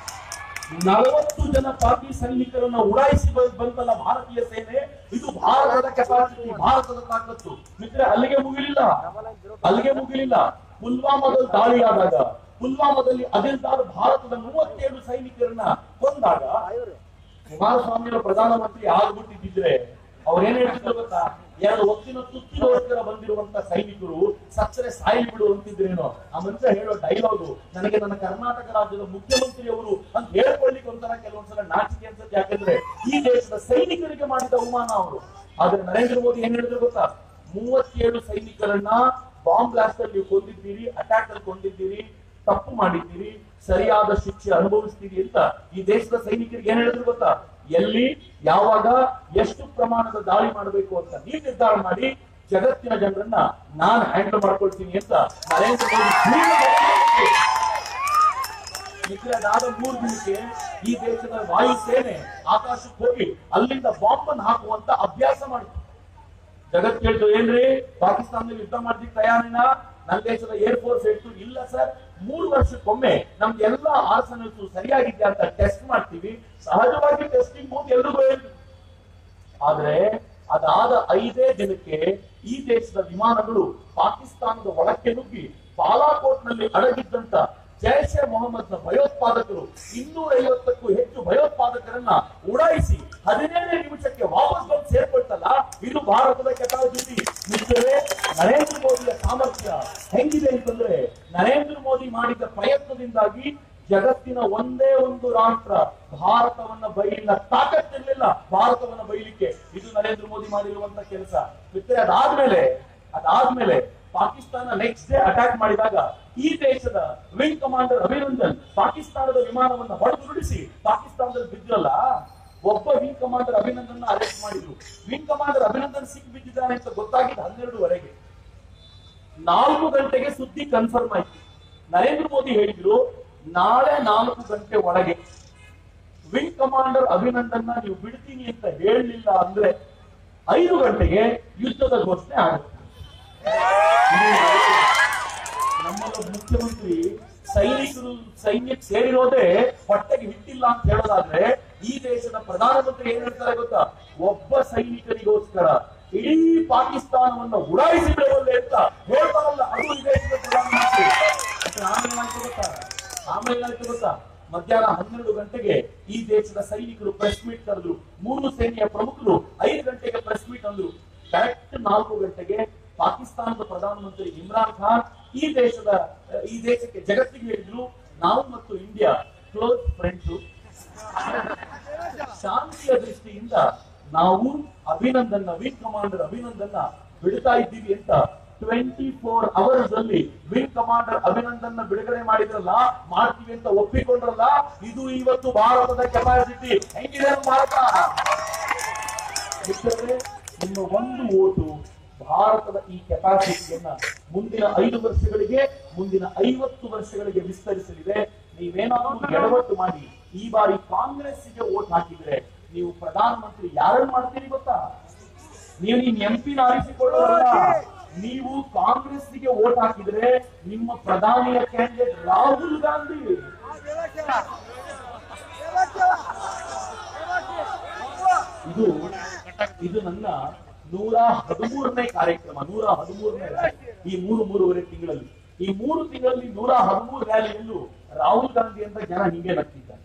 40 ಜನ ಪಾಕಿ ಸೈನಿಕರನ್ನ ಉಡಾಯಿಸಿ ಬಂತಲ್ಲ ಭಾರತೀಯ ಸೇನೆ. ಇದು ಭಾರತದ ಕೆಪಾಸಿಟಿ, ಭಾರತದ ತಾಕತ್ತು. ಮಿತ್ರ, ಅಲ್ಲಿಗೆ ಮುಗಿಲಿಲ್ಲ. ಪುಲ್ವಾಮಾದಲ್ಲಿ ದಾಳಿ ಆದಾಗ, ಪುಲ್ವಾಮಾದಲ್ಲಿ ಅದಿಲ್ದಾರ್ ಭಾರತದ 37 ಸೈನಿಕರನ್ನ ಕೊಂದಾಗ ಕುಮಾರಸ್ವಾಮಿ ಪ್ರಧಾನಮಂತ್ರಿ ಆಗ್ಬಿಟ್ಟಿದ್ರೆ ಅವ್ರೇನ್ ಹೇಳ್ತಿದ್ರು ಗೊತ್ತಾ? 2 ಹೊತ್ತಿನ ತುತ್ತಿಗೋಸ್ಕರ ಬಂದಿರುವಂತ ಸೈನಿಕರು ಸಚ್ಚರೆ ಸಾಯಿ ಬಿಡು ಅಂತಿದ್ರೇನೋ. ಆ ಮನುಷ್ಯ ಹೇಳೋ ಡೈಲಾಗು ನನಗೆ ನನ್ನ ಕರ್ನಾಟಕ ರಾಜ್ಯದ ಮುಖ್ಯಮಂತ್ರಿಯವರು ಅಂತ ಹೇಳ್ಕೊಳ್ಳಿಕ್ಕೆ ಒಂಥರ ಕೆಲವೊಂದ್ಸಲ ನಾಚಿಕೆ ಅನ್ಸುತ್ತೆ. ಯಾಕಂದ್ರೆ ಈ ದೇಶದ ಸೈನಿಕರಿಗೆ ಮಾಡಿದ ಅವಮಾನ ಅವರು. ಆದ್ರೆ ನರೇಂದ್ರ ಮೋದಿ ಏನ್ ಹೇಳಿದ್ರು ಗೊತ್ತಾ? 37 ಸೈನಿಕರನ್ನ ಬಾಂಬ್ ಬ್ಲಾಸ್ಟ್ ಅಲ್ಲಿ ಕೊಂದಿದ್ದೀರಿ, ಅಟ್ಯಾಕ್ ಅಲ್ಲಿ ಕೊಂದಿದ್ದೀರಿ, ತಪ್ಪು ಮಾಡಿದ್ದೀರಿ, ಸರಿಯಾದ ಶಿಕ್ಷೆ ಅನುಭವಿಸ್ತೀರಿ ಅಂತ ಈ ದೇಶದ ಸೈನಿಕರಿಗೆ ಏನ್ ಹೇಳಿದ್ರು ಗೊತ್ತಾ? ಎಲ್ಲಿ, ಯಾವಾಗ, ಎಷ್ಟು ಪ್ರಮಾಣದ ದಾಳಿ ಮಾಡಬೇಕು ಅಂತ ನೀವು ನಿರ್ಧಾರ ಮಾಡಿ, ಜಗತ್ತಿನ ಜನರನ್ನ ನಾನು ಹ್ಯಾಂಡಲ್ ಮಾಡ್ಕೊಳ್ತೀನಿ ಅಂತ ನರೇಂದ್ರ ಮೋದಿ ಅದಾದ 3 ದಿನಕ್ಕೆ ಈ ದೇಶದ ವಾಯುಸೇನೆ ಆಕಾಶಕ್ಕೆ ಹೋಗಿ ಅಲ್ಲಿಂದ ಬಾಂಬ್ ಅನ್ನು ಹಾಕುವಂತ ಅಭ್ಯಾಸ ಮಾಡಿತು. ಜಗತ್ ಕೇಳ್ತು, ಏನ್ರಿ ಪಾಕಿಸ್ತಾನದಲ್ಲಿ ಯುದ್ಧ ಮಾಡ್ಲಿಕ್ಕೆ ತಯಾರಿನ? ನನ್ನ ದೇಶದ ಏರ್ ಫೋರ್ಸ್ ಹೇಳ್ತು, ಇಲ್ಲ ಸರ್, 3 ವರ್ಷಕ್ಕೊಮ್ಮೆ ನಮ್ದು ಎಲ್ಲಾ ಆರ್ಸನಲ್ಸ್ ಸರಿಯಾಗಿದ್ಯಾ ಅಂತ ಟೆಸ್ಟ್ ಮಾಡ್ತೀವಿ. ಸಹಜವಾಗಿ ಟೆಸ್ಟಿಂಗ್ ಮುಗಿದು ಎಲ್ರಿಗೂ ಹೇಳ್ತೀವಿ. ಆದ್ರೆ ಅದಾದ 5 ದಿನಕ್ಕೆ ಈ ದೇಶದ ವಿಮಾನಗಳು ಪಾಕಿಸ್ತಾನದ ಒಳಕ್ಕೆ ನುಗ್ಗಿ ಬಾಲಾಕೋಟ್ ನಲ್ಲಿ ಅಡಗಿದ್ದಂತ ಜೈಷ್ ಎ ಮೊಹಮ್ಮದ್ ನ ಭಯೋತ್ಪಾದಕರು 250ಕ್ಕೂ ಹೆಚ್ಚು ಭಯೋತ್ಪಾದಕರನ್ನ ಉಡಾಯಿಸಿ 17 ನಿಮಿಷಕ್ಕೆ ವಾಪಸ್ ಬಂದು ಸೇರ್ಕೊಳ್ತಲ್ಲ, ಇದು ಭಾರತದ ಕೆಪಾಸಿಟಿ. ನರೇಂದ್ರ ಮೋದಿಯ ಸಾಮರ್ಥ್ಯ ಹೆಂಗಿದೆ ಅಂತಂದ್ರೆ, ನರೇಂದ್ರ ಮೋದಿ ಮಾಡಿದ ಪ್ರಯತ್ನದಿಂದಾಗಿ ಜಗತ್ತಿನ ಒಂದೇ ಒಂದು ರಾಷ್ಟ್ರ ಭಾರತವನ್ನ ಬೈಲಿಲ್ಲ, ತಾಕತ್ತಿರ್ಲಿಲ್ಲ ಭಾರತವನ್ನ ಬೈಲಿಕ್ಕೆ. ಇದು ನರೇಂದ್ರ ಮೋದಿ ಮಾಡಿರುವಂತ ಕೆಲಸ. ಅದಾದ್ಮೇಲೆ ಪಾಕಿಸ್ತಾನ ನೆಕ್ಸ್ಟ್ ಡೇ ಅಟ್ಯಾಕ್ ಮಾಡಿದಾಗ ಈ ದೇಶದ ವಿಂಗ್ ಕಮಾಂಡರ್ ಅಭಿನಂದನ್ ಪಾಕಿಸ್ತಾನದ ವಿಮಾನವನ್ನ ಹೊಡೆದುರುಳಿಸಿ ಪಾಕಿಸ್ತಾನದಲ್ಲಿ ಬಿದ್ರಲ್ಲ, ಒಬ್ಬ ವಿಂಗ್ ಕಮಾಂಡರ್ ಅಭಿನಂದನ್ ಅರೆಸ್ಟ್ ಮಾಡಿದ್ರು. ವಿಂಗ್ ಕಮಾಂಡರ್ ಅಭಿನಂದನ್ ಸಿಕ್ ಬಿದ್ದಿದ್ದಾನೆ ಅಂತ ಗೊತ್ತಾಗಿದ್ದು 12ವರೆಗೆ. 4 ಗಂಟೆಗೆ ಸುದ್ದಿ ಕನ್ಫರ್ಮ್ ಆಯ್ತು. ನರೇಂದ್ರ ಮೋದಿ ಹೇಳಿದ್ರು, ನಾಳೆ 4 ಗಂಟೆ ಒಳಗೆ ವಿಂಗ್ ಕಮಾಂಡರ್ ಅಭಿನಂದನ್ ನೀವು ಬಿಡ್ತೀನಿ ಅಂತ ಹೇಳಲಿಲ್ಲ ಅಂದ್ರೆ 5 ಗಂಟೆಗೆ ಯುದ್ಧದ ಘೋಷಣೆ ಆಗುತ್ತೆ. ನಮ್ಮಲ್ಲ ಮುಖ್ಯಮಂತ್ರಿ ಸೈನ್ಯಕ್ಕೆ ಸೇರಿರೋದೇ ಹೊಟ್ಟೆಗೆ ಹಿಟ್ಟಿಲ್ಲ ಅಂತ ಹೇಳೋದಾದ್ರೆ, ಈ ದೇಶದ ಪ್ರಧಾನಮಂತ್ರಿ ಏನ್ ಹೇಳ್ತಾರೆ ಗೊತ್ತಾ? ಒಬ್ಬ ಸೈನಿಕರಿಗೋಸ್ಕರ ಇಡೀ ಪಾಕಿಸ್ತಾನವನ್ನು ಉಡಾಯಿಸಿ ಬಿಡಬಲ್ಲೆ ಅಂತ ಹೇಳ್ತಾರಲ್ಲ, ಅದು ಈ ದೇಶದ ಪ್ರಧಾನಮಂತ್ರಿ. ಆಮೇಲೆ ಏನಾಯ್ತು ಗೊತ್ತಾ? ಮಧ್ಯಾಹ್ನ 12 ಗಂಟೆಗೆ ಈ ದೇಶದ ಸೈನಿಕರು ಪ್ರೆಸ್ ಮೀಟ್ ಕರೆದ್ರು. 3 ಸೇನೆಯ ಪ್ರಮುಖರು 5 ಗಂಟೆಗೆ ಪ್ರೆಸ್ ಮೀಟ್ ಅಂದ್ರು. ಕರೆಕ್ಟ್ 4 ಗಂಟೆಗೆ ಪಾಕಿಸ್ತಾನದ ಪ್ರಧಾನಮಂತ್ರಿ ಇಮ್ರಾನ್ ಖಾನ್ ಈ ದೇಶಕ್ಕೆ ಜಗತ್ತಿಗೆ ಹೇಳಿದ್ರು, ನಾವು ಮತ್ತು ಇಂಡಿಯಾ ಕ್ಲೋಸ್ ಫ್ರೆಂಡ್ಸ್, ಶಾಂತಿಯ ದೃಷ್ಟಿಯಿಂದ ನಾವು ಅಭಿನಂದನ್ ವಿಂಗ್ ಕಮಾಂಡರ್ ಅಭಿನಂದನ್ ಬಿಡ್ತಾ ಇದ್ದೀವಿ ಅಂತ 24 ಅವರ್ಸ್ ಅಲ್ಲಿ ವಿಂಗ್ ಕಮಾಂಡರ್ ಅಭಿನಂದನ್ ಬಿಡುಗಡೆ ಮಾಡಿದ್ರಲ್ಲ, ಮಾಡ್ತೀವಿ ಅಂತ ಒಪ್ಪಿಕೊಂಡ್ರಲ್ಲ, ಇದು ಇವತ್ತು ಭಾರತದ ಕೆಪಾಸಿಟಿ. ಹೆಂಗಿದೆ ಭಾರತ? ನಿಮ್ಮ ಒಂದು ಓಟು ಭಾರತದ ಈ ಕೆಪಾಸಿಟಿಯನ್ನ ಮುಂದಿನ 5 ವರ್ಷಗಳಿಗೆ, ಮುಂದಿನ 50 ವರ್ಷಗಳಿಗೆ ವಿಸ್ತರಿಸಲಿದೆ. ನೀವೇನಾದ್ರೂ ಎಡವಟ್ಟು ಮಾಡಿ ಈ ಬಾರಿ ಕಾಂಗ್ರೆಸ್ಗೆ ಓಟ್ ಹಾಕಿದ್ರೆ ನೀವು ಪ್ರಧಾನಮಂತ್ರಿ ಯಾರನ್ನು ಮಾಡ್ತೀರಿ ಗೊತ್ತಾ? ನೀವು ನಿಮ್ಮ ಎಂಪಿನ ಆರಿಸಿಕೊಳ್ಳೋಲ್ಲ. ನೀವು ಕಾಂಗ್ರೆಸ್ಗೆ ಓಟ್ ಹಾಕಿದ್ರೆ ನಿಮ್ಮ ಪ್ರಧಾನಿಯ ಕ್ಯಾಂಡಿಡೇಟ್ ರಾಹುಲ್ ಗಾಂಧಿ. ಇದು ನನ್ನ 113ನೇ ಕಾರ್ಯಕ್ರಮ, 113ನೇ ಈ 3.5 ತಿಂಗಳಲ್ಲಿ. ಈ 3 ತಿಂಗಳಲ್ಲಿ 113 ರ್ಯಾಲಿಯಲ್ಲೂ ರಾಹುಲ್ ಗಾಂಧಿ ಅಂತ ಜನ ಹಿಂಗೆ ನಗ್ತಿದ್ದಾರೆ.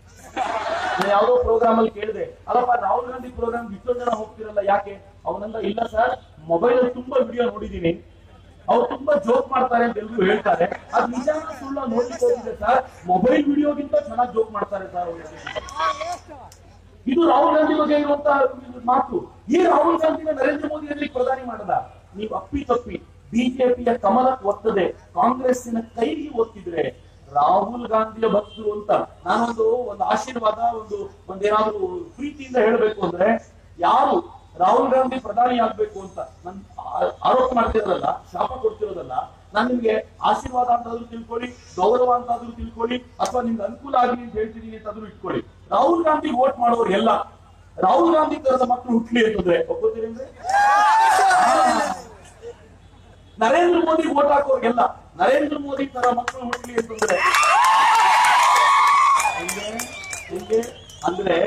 ನಾನು ಯಾವ್ದೋ ಪ್ರೋಗ್ರಾಮ್ ಅಲ್ಲಿ ಕೇಳಿದೆ, ಅಲ್ಲಪ್ಪ ರಾಹುಲ್ ಗಾಂಧಿ ಪ್ರೋಗ್ರಾಮ್ ಇಷ್ಟೊಂದು ಜನ ಹೋಗ್ತಿರಲ್ಲ ಯಾಕೆ? ಅವನಂದ, ಇಲ್ಲ ಸರ್, ಮೊಬೈಲ್ ಅಲ್ಲಿ ತುಂಬಾ ವಿಡಿಯೋ ನೋಡಿದೀನಿ, ಅವ್ರು ತುಂಬಾ ಜೋಕ್ ಮಾಡ್ತಾರೆ ಅಂತ ಎಲ್ರು ಹೇಳ್ತಾರೆ. ಅದ್ ನಿಜಾನ ಸುಳ್ಳ ನೋಡ್ಲಿಕ್ಕೆ ಹೋಗಿದೆ ಸರ್, ಮೊಬೈಲ್ ವಿಡಿಯೋಗಿಂತ ಚೆನ್ನಾಗಿ ಜೋಕ್ ಮಾಡ್ತಾರೆ ಸರ್ ಅವರು. ಇದು ರಾಹುಲ್ ಗಾಂಧಿ ಬಗ್ಗೆ ಇರುವಂತ ಮಾತು. ಈ ರಾಹುಲ್ ಗಾಂಧಿನ ನರೇಂದ್ರ ಮೋದಿ ಪ್ರಧಾನಿ ಮಾಡದ. ನೀವು ಅಪ್ಪಿ ತಪ್ಪಿ ಬಿಜೆಪಿಯ ಕಮಲಕ್ಕೆ ಒತ್ತದೆ ಕಾಂಗ್ರೆಸ್ಸಿನ ಕೈಗೆ ಒತ್ತಿದ್ರೆ ರಾಹುಲ್ ಗಾಂಧಿಯ ಭಕ್ತರು ಅಂತ ನಾನೊಂದು ಆಶೀರ್ವಾದ, ಒಂದೇನಾದ್ರೂ ಪ್ರೀತಿಯಿಂದ ಹೇಳ್ಬೇಕು ಅಂದ್ರೆ, ಯಾರು ರಾಹುಲ್ ಗಾಂಧಿ ಪ್ರಧಾನಿ ಆಗ್ಬೇಕು ಅಂತ ನನ್ ಆರೋಪ ಮಾಡ್ತಿರೋದಲ್ಲ, ಶಾಪ ಕೊಡ್ತಿರೋದಲ್ಲ, ನಾನು ನಿಮ್ಗೆ ಆಶೀರ್ವಾದ ಅಂತಾದ್ರೂ ತಿಳ್ಕೊಳ್ಳಿ, ಗೌರವ ಅಂತಾದ್ರೂ ತಿಳ್ಕೊಳ್ಳಿ, ಅಥವಾ ನಿಮ್ಗೆ ಅನುಕೂಲ ಆಗಲಿ ಅಂತ ಹೇಳ್ತಿದೀನಿ ಅಂತಾದ್ರೂ ಇಟ್ಕೊಳ್ಳಿ. ರಾಹುಲ್ ಗಾಂಧಿ ವೋಟ್ ಮಾಡೋರು ಎಲ್ಲ ರಾಹುಲ್ ಗಾಂಧಿ ತರದ ಮಕ್ಕಳು ಹುಟ್ಲಿ ಅಂತಂದ್ರೆ ಒಪ್ಕೋತೀರಿ ಅಂದ್ರೆ, ನರೇಂದ್ರ ಮೋದಿ ವೋಟ್ ಹಾಕೋರ್ಗೆಲ್ಲ ನರೇಂದ್ರ ಮೋದಿ ತರ ಮಕ್ಕಳು ಹುಟ್ಲಿ ಅಂತಂದ್ರೆ ಅಂದ್ರೆ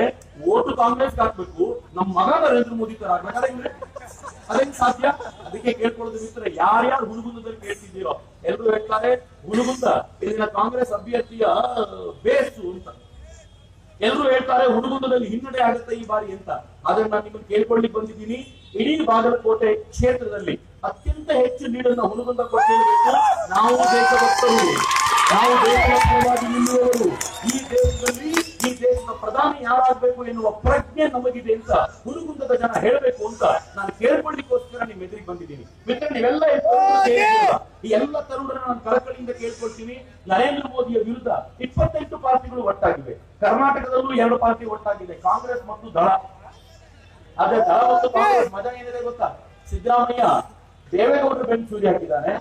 ವೋಟು ಕಾಂಗ್ರೆಸ್ ಹಾಕ್ಬೇಕು, ನಮ್ಮ ಮಗ ನರೇಂದ್ರ ಮೋದಿ ತರ ಆಗ್ಬೇಕಾದ್ರೆ ಅದೇನ್ ಸಾಧ್ಯ? ಅದಕ್ಕೆ ಕೇಳ್ಕೊಳ್ಳೋದು ಮಿತ್ರ, ಯಾರ್ಯಾರು ಹುಣಗುಂದದಲ್ಲಿ ಕೇಳ್ತಿದ್ದೀರೋ ಎಲ್ರು ಹೇಳ್ತಾರೆ ಹುಣಗುಂದ ಇಲ್ಲಿನ ಕಾಂಗ್ರೆಸ್ ಅಭ್ಯರ್ಥಿಯ ಬೇಸು ಅಂತ. ಎಲ್ರು ಹೇಳ್ತಾರೆ ಹುಣಗುಂದದಲ್ಲಿ ಹಿನ್ನಡೆ ಆಗುತ್ತೆ ಈ ಬಾರಿ ಅಂತ. ಆದ್ರೆ ನಾನು ನಿಮ್ಮನ್ನು ಕೇಳ್ಕೊಳ್ಳಿಕ್ ಬಂದಿದ್ದೀನಿ, ಇಡೀ ಬಾಗಲಕೋಟೆ ಕ್ಷೇತ್ರದಲ್ಲಿ ಅತ್ಯಂತ ಹೆಚ್ಚು ನೀಡನ್ನ ಹುಣಗುಂದ ಕೊಟ್ಟಿರಬೇಕು. ನಾವು ದೇಶಭಕ್ತರು, ನಾವು ದೇಶಭಕ್ತವಾಗಿ ನಿಲ್ಲುವವರು, ಈ ದೇಶದಲ್ಲಿ ಈ ದೇಶದ ಪ್ರಧಾನಿ ಯಾರಾಗಬೇಕು ಎನ್ನುವ ಪ್ರಜ್ಞೆ ನಮಗಿದೆ ಅಂತ ಹುಣಗುಂದದ ಜನ ಹೇಳಬೇಕು ಅಂತ ನಾನು ಕೇಳ್ಕೊಳ್ಳಿಕ್ಕೋಸ್ಕರ ನಿಮ್ ಎದುರಿಗೆ ಬಂದಿದ್ದೀನಿ. ಮಿತ್ರ, ನೀವೆಲ್ಲ ಈ ಎಲ್ಲ ತರುಣರನ್ನು ನಾನು ಕಳಕಳಿಯಿಂದ ಕೇಳ್ಕೊಳ್ತೀನಿ. ನರೇಂದ್ರ ಮೋದಿಯ ವಿರುದ್ಧ 28 ಪಾರ್ಟಿಗಳು ಒಟ್ಟಾಗಿವೆ. ಕರ್ನಾಟಕದಲ್ಲೂ 2 ಪಾರ್ಟಿ ಒಟ್ಟಾಗಿದೆ, ಕಾಂಗ್ರೆಸ್ ಮತ್ತು ದಳ. ಆದ್ರೆ ದಳ ಮತ್ತು ಕಾಂಗ್ರೆಸ್ ಮಜಾ ಏನಿದೆ ಗೊತ್ತಾ? ಸಿದ್ದರಾಮಯ್ಯ ದೇವೇಗೌಡರು ಬೆನ್ನು ಚೂರಿ ಹಾಕಿದ್ದಾನೆ,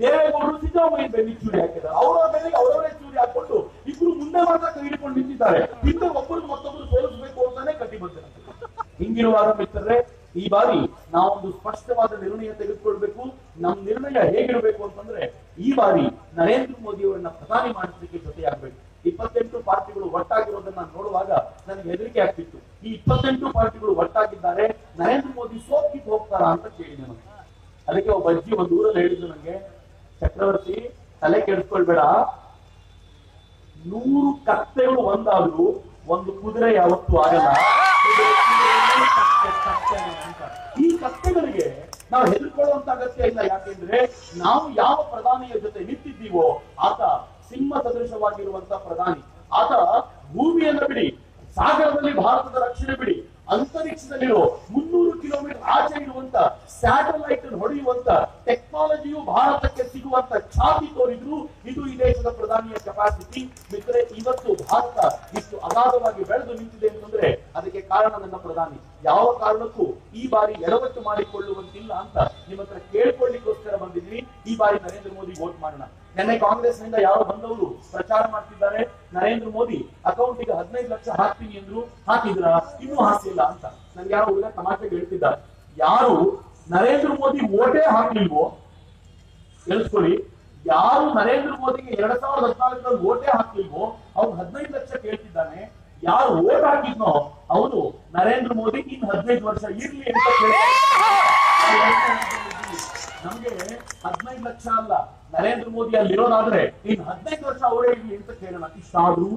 ದೇವೇಗೌಡರು ಸಿದ್ದರಾಮಯ್ಯ ಬೆನ್ನಿಗೆ ಚೂರಿ ಹಾಕಿದ್ದಾರೆ. ಅವರ ಬೆನ್ನಿಗೆ ಅವರವರೇ ಚೂರಿ ಹಾಕೊಂಡು ಇಬ್ರು ಮುಂದೆ ಮಾತ್ರ ಕೈ ಹಿಡ್ಕೊಂಡು ನಿಂತಿದ್ದಾರೆ. ಹಿಂದೆ ಒಬ್ಬರು ಮತ್ತೊಬ್ಬರು ಸೋಲಿಸಬೇಕು ಅಂತಾನೆ ಕಟ್ಟಿಬದ್ಧ. ಹಿಂಗಿರುವಾಗ ಮಿತ್ರರೇ, ಈ ಬಾರಿ ನಾವೊಂದು ಸ್ಪಷ್ಟವಾದ ನಿರ್ಣಯ ತೆಗೆದುಕೊಳ್ಬೇಕು. ನಮ್ಮ ನಿರ್ಣಯ ಹೇಗಿರಬೇಕು ಅಂತಂದ್ರೆ, ಈ ಬಾರಿ ನರೇಂದ್ರ ಮೋದಿ ಅವರನ್ನ ಪ್ರಧಾನಿ ಮಾಡಿಸಲಿಕ್ಕೆ ಜೊತೆಯಾಗಬೇಕು. 28 ಪಾರ್ಟಿಗಳು ಒಟ್ಟಾಗಿರೋದನ್ನ ನೋಡುವಾಗ ನನಗೆ ಹೆದರಿಕೆ ಆಗ್ತಿತ್ತು. ಈ 28 ಪಾರ್ಟಿಗಳು ಒಟ್ಟಾಗಿದ್ದಾರೆ, ನರೇಂದ್ರ ಮೋದಿ ಸೋಕಿತ್ತು ಹೋಗ್ತಾರಾ ಅಂತ ಕೇಳಿದೆ ನಾನು. ಅದಕ್ಕೆ ಒಬ್ಬ ಅಜ್ಜಿ ಒಂದು ಊರಲ್ಲಿ ಹೇಳಿದ್ರು ನಂಗೆ, ಚಕ್ರವರ್ತಿ ತಲೆ ಕೆಡಿಸ್ಕೊಳ್ಬೇಡ, 100 ಕತ್ತೆಗಳು ಒಂದಾದ್ರೂ ಒಂದು ಕುದುರೆ ಯಾವತ್ತೂ ಆಗಲ್ಲ. ಈ ಕತ್ತೆಗಳಿಗೆ ನಾವು ಹೆದರ್ಕೊಳ್ಳುವಂತ ಅಗತ್ಯ ಇಲ್ಲ. ಯಾಕೆಂದ್ರೆ ನಾವು ಯಾವ ಪ್ರಧಾನಿಯ ಜೊತೆ ನಿಂತಿದ್ದೀವೋ ಆತ ಸಿಂಹ ಸದೃಶವಾಗಿರುವಂತ ಪ್ರಧಾನಿ. ಆತ ಭೂಮಿಯನ್ನ ಬಿಡಿ, ಸಾಗರದಲ್ಲಿ ಭಾರತದ ರಕ್ಷಣೆ ಬಿಡಿ, ಅಂತರಿಕ್ಷದಲ್ಲಿರೋ 300 ಕಿಲೋಮೀಟರ್ ಆಚೆ ಇರುವಂತ ಸ್ಯಾಟಲೈಟ್ ಹೊಡೆಯುವಂತ ಟೆಕ್ನಾಲಜಿಯು ಭಾರತಕ್ಕೆ ಸಿಗುವಂತ ಛಾತಿ ತೋರಿದ್ರು. ಇದು ಈ ದೇಶದ ಪ್ರಧಾನಿಯ ಕೆಪಾಸಿಟಿ. ಮಿತ್ರರೇ, ಇವತ್ತು ಭಾರತ ಇಷ್ಟು ಅಗಾಧವಾಗಿ ಬೆಳೆದು ನಿಂತಿದೆ ಅಂತಂದ್ರೆ ಅದಕ್ಕೆ ಕಾರಣ ನನ್ನ ಪ್ರಧಾನಿ. ಯಾವ ಕಾರಣಕ್ಕೂ ಈ ಬಾರಿ ಎಡವಟ್ಟು ಮಾಡಿಕೊಳ್ಳುವಂತಿಲ್ಲ ಅಂತ ನಿಮ್ಮ ಹತ್ರ ಕೇಳ್ಕೊಳ್ಳಿಕ್ಕೋಸ್ಕರ ಬಂದಿದ್ವಿ. ಈ ಬಾರಿ ನರೇಂದ್ರ ಮೋದಿ ವೋಟ್ ಮಾಡೋಣ. ನಿನ್ನೆ ಕಾಂಗ್ರೆಸ್ ನಿಂದ ಯಾರು ಬಂದವರು ಪ್ರಚಾರ ಮಾಡ್ತಿದ್ದಾರೆ, ನರೇಂದ್ರ ಮೋದಿ ಅಕೌಂಟಿಗೆ 15 ಲಕ್ಷ ಹಾಕ್ತೀನಿ ಅಂದ್ರು, ಹಾಕಿದ್ರ? ಇನ್ನೂ ಹಾಕಿಲ್ಲ ಅಂತ ನನ್ಗೆ ಯಾರೋ ಹುಡುಗ ತಮಾಷೆಗೆ ಹೇಳ್ತಿದ್ದಾರೆ. ಯಾರು ನರೇಂದ್ರ ಮೋದಿ ವೋಟೇ ಹಾಕ್ಲಿಲ್ವೋ ಕೇಳಿಸ್ಕೊಳ್ಳಿ, ಯಾರು ನರೇಂದ್ರ ಮೋದಿಗೆ 2014ರಲ್ಲಿ ವೋಟೇ ಹಾಕ್ಲಿಲ್ವೋ ಅವ್ನು 15 ಲಕ್ಷ ಕೇಳ್ತಿದ್ದಾನೆ. ಯಾರು ವೋಟ್ ಹಾಕಿದ್ನೋ ಅವನು ನರೇಂದ್ರ ಮೋದಿ ಇನ್ 15 ವರ್ಷ ಇರ್ಲಿ ಅಂತ ನಮ್ಗೆ 15 ಲಕ್ಷ ಅಲ್ಲ, ನರೇಂದ್ರ ಮೋದಿ ಅಲ್ಲಿರೋದಾದ್ರೆ ಇನ್ 15 ವರ್ಷ ಅವರೇ ಇರ್ಲಿ ಅಂತ ಕೇಳೋಣ. ಇಷ್ಟಾದ್ರೂ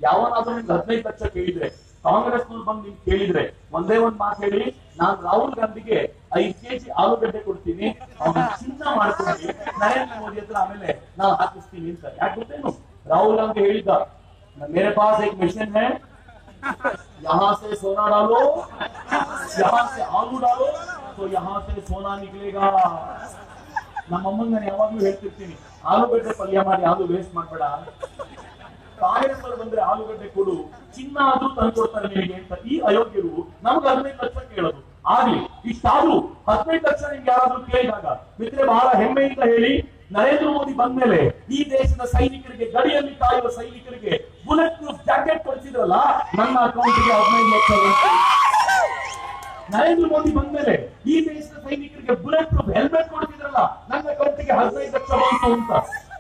ಯಾವನಾದ್ರೂ ನಿಮ್ಗೆ 15 ಲಕ್ಷ ಕೇಳಿದ್ರೆ, ಕಾಂಗ್ರೆಸ್ನವ್ರು ಬಂದು ನಿಮ್ಗೆ ಕೇಳಿದ್ರೆ ಒಂದೇ ಒಂದ್ ಮಾತು ಹೇಳಿ, ನಾನು ರಾಹುಲ್ ಗಾಂಧಿಗೆ 5 kg ಆಲೂಗಡ್ಡೆ ಕೊಡ್ತೀನಿ, ಅವನು ಚಿನ್ನ ಮಾಡ್ಕೊಡ್ತೀನಿ, ನರೇಂದ್ರ ಮೋದಿ ಹತ್ರ ಆಮೇಲೆ ನಾನು ಹಾಕಿಸ್ತೀನಿ ಅಂತ. ಯಾಕೆ ಗೊತ್ತೇನು? ರಾಹುಲ್ ಗಾಂಧಿ ಹೇಳಿದ್ದ, मेरे पास एक मशीन है, यहाँ से सोना डालो, यहाँ से आलू डालो तो यहाँ से सोना निकलेगा. ನಮ್ಮಮ್ಮಂಗ ನಾನು ಯಾವಾಗ್ಲೂ ಹೇಳ್ತಿರ್ತೀನಿ, ಆಲೂಗಡ್ಡೆ ಪಲ್ಯ ಮಾಡಿ ಆಲೂ ವೇಸ್ಟ್ ಮಾಡ್ಬೇಡ, ಕಾಂಗ್ರೆಸ್ ಅವರು ಬಂದ್ರೆ ಆಲೂಗಡ್ಡೆ ಕೊಡು, ಚಿನ್ನ ಆದ್ರೂ ತಂದು ಕೊಡ್ತಾರೆ ನಿಮಗೆ ಅಂತ. ಈ ಅಯೋಗ್ಯರು ನಮ್ಗೆ 15 ಲಕ್ಷ ಕೇಳೋದು. ಆಗ್ಲಿ, ಇಷ್ಟಾದ್ರೂ 15 ಲಕ್ಷ ನಿಮ್ಗೆ ಯಾರಾದ್ರೂ ಕೇಳಿದಾಗ ಮಿತ್ರೆ ಬಹಳ ಹೆಮ್ಮೆಯಿಂದ ಹೇಳಿ, ನರೇಂದ್ರ ಮೋದಿ ಬಂದ್ಮೇಲೆ ಈ ದೇಶದ ಸೈನಿಕರಿಗೆ, ಗಡಿಯಲ್ಲಿ ಕಾಯುವ ಸೈನಿಕರಿಗೆ ಬುಲೆಟ್ ಪ್ರೂಫ್ ಜಾಕೆಟ್ ಕೊಡಿಸಿದ್ರಲ್ಲ, ನನ್ನ ಅಕೌಂಟ್ಗೆ 15 ಲಕ್ಷ. ನರೇಂದ್ರ ಮೋದಿ ಬಂದ್ಮೇಲೆ ಈ ದೇಶದ ಸೈನಿಕರಿಗೆ ಬುಲೆಟ್ ಪ್ರೂಫ್ ಹೆಲ್ಮೆಟ್ ಕೊಡ್ತಿದ್ರಲ್ಲ, ನನ್ನ ಅಕೌಂಟ್ಗೆ 15 ಲಕ್ಷ ಬಂತು ಅಂತ.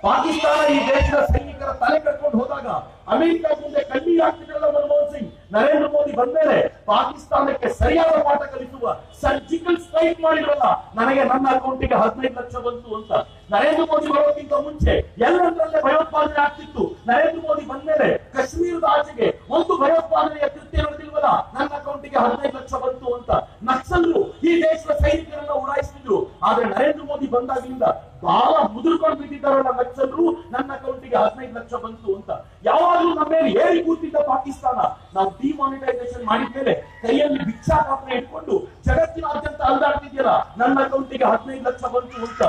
ಪಾಕಿಸ್ತಾನ ಈ ದೇಶದ ಸೈನಿಕರ ತಲೆ ಕಟ್ಕೊಂಡು ಹೋದಾಗ ಅಮೆರಿಕ ಮುಂದೆ ಕಣ್ಣೀರ್ ಹಾಕ್ತಿದ್ರಲ್ಲ ಮನಮೋಹನ್ ಸಿಂಗ್, ನರೇಂದ್ರ ಮೋದಿ ಬಂದ್ಮೇಲೆ ಪಾಕಿಸ್ತಾನಕ್ಕೆ ಸರಿಯಾದ ಪಾಠ ಕಲಿಸುವ ಸರ್ಜಿಕಲ್ ಸ್ಟ್ರೈಕ್ ಮಾಡಿದ್ರಲ್ಲ, ನನಗೆ ನನ್ನ ಅಕೌಂಟಿಗೆ 15 ಲಕ್ಷ ಬಂತು ಅಂತ. ನರೇಂದ್ರ ಮೋದಿ ಬರೋಕ್ಕಿಂತ ಮುಂಚೆ ಎಲ್ಲರಲ್ಲೇ ಭಯೋತ್ಪಾದನೆ ಆಗ್ತಿತ್ತು. ನರೇಂದ್ರ ಮೋದಿ ಬಂದ್ಮೇಲೆ ಕಾಶ್ಮೀರದ ಆಚೆಗೆ ಒಂದು ಭಯೋತ್ಪಾದನೆಯ ಕೃತ್ಯ ನಡೆದಿಲ್ವಲ್ಲ, ನನ್ನ ಅಕೌಂಟಿಗೆ 15 ಲಕ್ಷ ಬಂತು ಅಂತ. ನಕ್ಸಲರು ಈ ದೇಶದ ಸೈನಿಕರನ್ನ ಉಡಾಯಿಸ್ತಿದ್ರು. ಆದ್ರೆ ನರೇಂದ್ರ ಮೋದಿ ಬಂದಾಗಿನಿಂದ ಬಹಳ ಮುದುರ್ಕೊಂಡು ಬಿದ್ದಿದ್ದಾರಲ್ಲ ನಕ್ಸಲರು, ನನ್ನ ಅಕೌಂಟಿಗೆ 15 ಲಕ್ಷ ಬಂತು ಅಂತ. ಯಾವಾಗಲೂ ನಮ್ಮ ಮೇಲೆ ಏರಿ ಕೂತಿದ್ದ ಪಾಕಿಸ್ತಾನ ನಾವು ಡಿಮಾನಿಟೈಸೇಷನ್ ಮಾಡಿದ್ಮೇಲೆ ಕೈಯಲ್ಲಿ ಭಿಕ್ಷಾ ಪಾತ್ರೆ ಇಟ್ಕೊಂಡು ಜಗತ್ತಿನಾದ್ಯಂತ ಅಲ್ದಾಡ್ತಿದ್ಯಲ್ಲ, ನನ್ನ ಅಕೌಂಟಿಗೆ 15 ಲಕ್ಷ ಬಂತು ಅಂತ.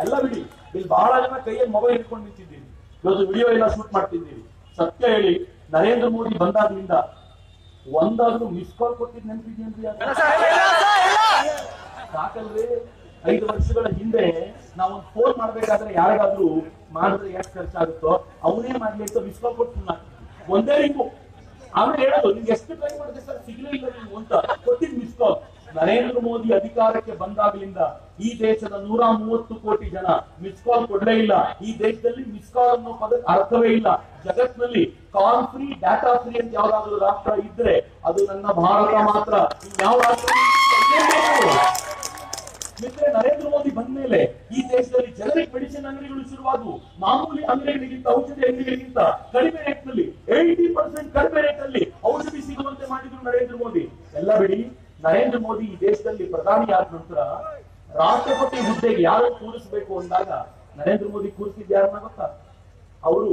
ಎಲ್ಲ ಬಿಡಿ, ಇಲ್ಲಿ ಬಹಳ ಜನ ಕೈಯಲ್ಲಿ ಮೊಬೈಲ್ ಇಟ್ಕೊಂಡು ನಿಂತಿದ್ದೀವಿ, ಇವತ್ತು ವಿಡಿಯೋ ಎಲ್ಲ ಶೂಟ್ ಮಾಡ್ತಿದ್ದೀವಿ. ಸತ್ಯ ಹೇಳಿ, ನರೇಂದ್ರ ಮೋದಿ ಬಂದಾದ್ರಿಂದ ಒಂದಾದ್ರೂ ಮಿಸ್ ಕಾಲ್ ಕೊಟ್ಟಿದ್ ನೆನಪಿದೆಯೇನ್ರಿ? ಸಾಕಲ್ರಿ? 5 ವರ್ಷಗಳ ಹಿಂದೆ ನಾವೊಂದು ಫೋನ್ ಮಾಡ್ಬೇಕಾದ್ರೆ ಯಾರಿಗಾದ್ರೂ ಮಾಡಿದ್ರೆ ಎಷ್ಟು ಖರ್ಚಾಗುತ್ತೋ ಅವನೇ ಮಾಡ್ಲಿ ಅಂತ ಮಿಸ್ ಕಾಲ್ ಕೊಟ್ಟು ಒಂದೇ ರಿಂಗು. ಆಮೇಲೆ ಹೇಳೋದು, ನಿಮ್ಗೆ ಎಷ್ಟು ಟ್ರೈ ಮಾಡಿದೆ ಸರ್ ಸಿಗ್ಲೇ ಇಲ್ಲ ನೀವು ಅಂತ ಕೊಟ್ಟಿದ್ ಮಿಸ್ ಕಾಲ್. ನರೇಂದ್ರ ಮೋದಿ ಅಧಿಕಾರಕ್ಕೆ ಬಂದಾಗಲಿಂದ ಈ ದೇಶದ 130 ಕೋಟಿ ಜನ ಮಿಸ್ ಕಾಲ್ ಕೊಡ್ಲೇ ಇಲ್ಲ. ಈ ದೇಶದಲ್ಲಿ ಮಿಸ್ ಕಾಲ್ ಅನ್ನೋ ಪದಕ್ಕೆ ಅರ್ಥವೇ ಇಲ್ಲ. ಜಗತ್ತಿನಲ್ಲಿ ಕಾಲ್ ಫ್ರೀ, ಡಾಟಾ ಫ್ರೀ ಅಂತ ಯಾವ್ದಾದ್ರು ರಾಷ್ಟ್ರ ಇದ್ರೆ ಅದು ನನ್ನ ಭಾರತ ಮಾತ್ರ. ಯಾವ ರಾಷ್ಟ್ರ? ಮಿತ್ರ, ನರೇಂದ್ರ ಮೋದಿ ಬಂದ್ಮೇಲೆ ಈ ದೇಶದಲ್ಲಿ ಜನರಿಕ್ ಮೆಡಿಸಿನ್ ಅಂಗಡಿಗಳು ಶುರುವಾದವು. ಮಾಮೂಲಿ ಅಂಗಡಿಗಳಿಗಿಂತ, ಔಷಧಿ ಅಂಗಡಿಗಳಿಗಿಂತ ಕಡಿಮೆ ರೇಟ್ ನಲ್ಲಿ 80% ಕಡಿಮೆ ರೇಟ್ ಅಲ್ಲಿ ಔಷಧಿ ಸಿಗುವಂತೆ ಮಾಡಿದ್ರು ನರೇಂದ್ರ ಮೋದಿ. ಎಲ್ಲ ಬಿಡಿ, ನರೇಂದ್ರ ಮೋದಿ ಈ ದೇಶದಲ್ಲಿ ಪ್ರಧಾನಿ ಆದ ನಂತರ ರಾಷ್ಟ್ರಪತಿ ಹುದ್ದೆಗೆ ಯಾರು ಕೂರಿಸಬೇಕು ಅಂದಾಗ ನರೇಂದ್ರ ಮೋದಿ ಕೂರಿಸಿದ ಯಾರನ್ನ ಗೊತ್ತಾ? ಅವರು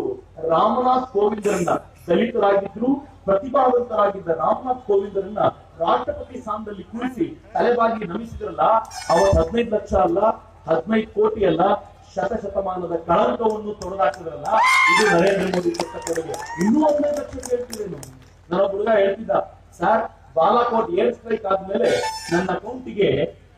ರಾಮನಾಥ್ ಕೋವಿಂದರನ್ನ. ದಲಿತರಾಗಿದ್ರು, ಪ್ರತಿಭಾವಂತರಾಗಿದ್ದ ರಾಮನಾಥ್ ಕೋವಿಂದರನ್ನ ರಾಷ್ಟ್ರಪತಿ ಸ್ಥಾನದಲ್ಲಿ ಕೂರಿಸಿ ತಲೆಬಾಗಿ ನಮಿಸಿದ್ರಲ್ಲ, ಅವತ್ತು 15 ಲಕ್ಷ ಅಲ್ಲ, 15 ಕೋಟಿ ಅಲ್ಲ, ಶತಮಾನದ ಕಳಂಕವನ್ನು ತೊಡೆದಾಕಿದ್ರಲ್ಲ, ಇದು ನರೇಂದ್ರ ಮೋದಿ ಕೊಟ್ಟ ಕೊಡುಗೆ. ಇನ್ನೂ 15 ಲಕ್ಷ ಕೇಳ್ತಿದ್ದೇನು. ನನ್ನ ಹುಡುಗ ಹೇಳ್ತಿದ್ದ, ಸರ್ ಬಾಲಾಕೋಟ್ ಏರ್ ಸ್ಟ್ರೈಕ್ ಆದ್ಮೇಲೆ ನನ್ನ ಅಕೌಂಟಿಗೆ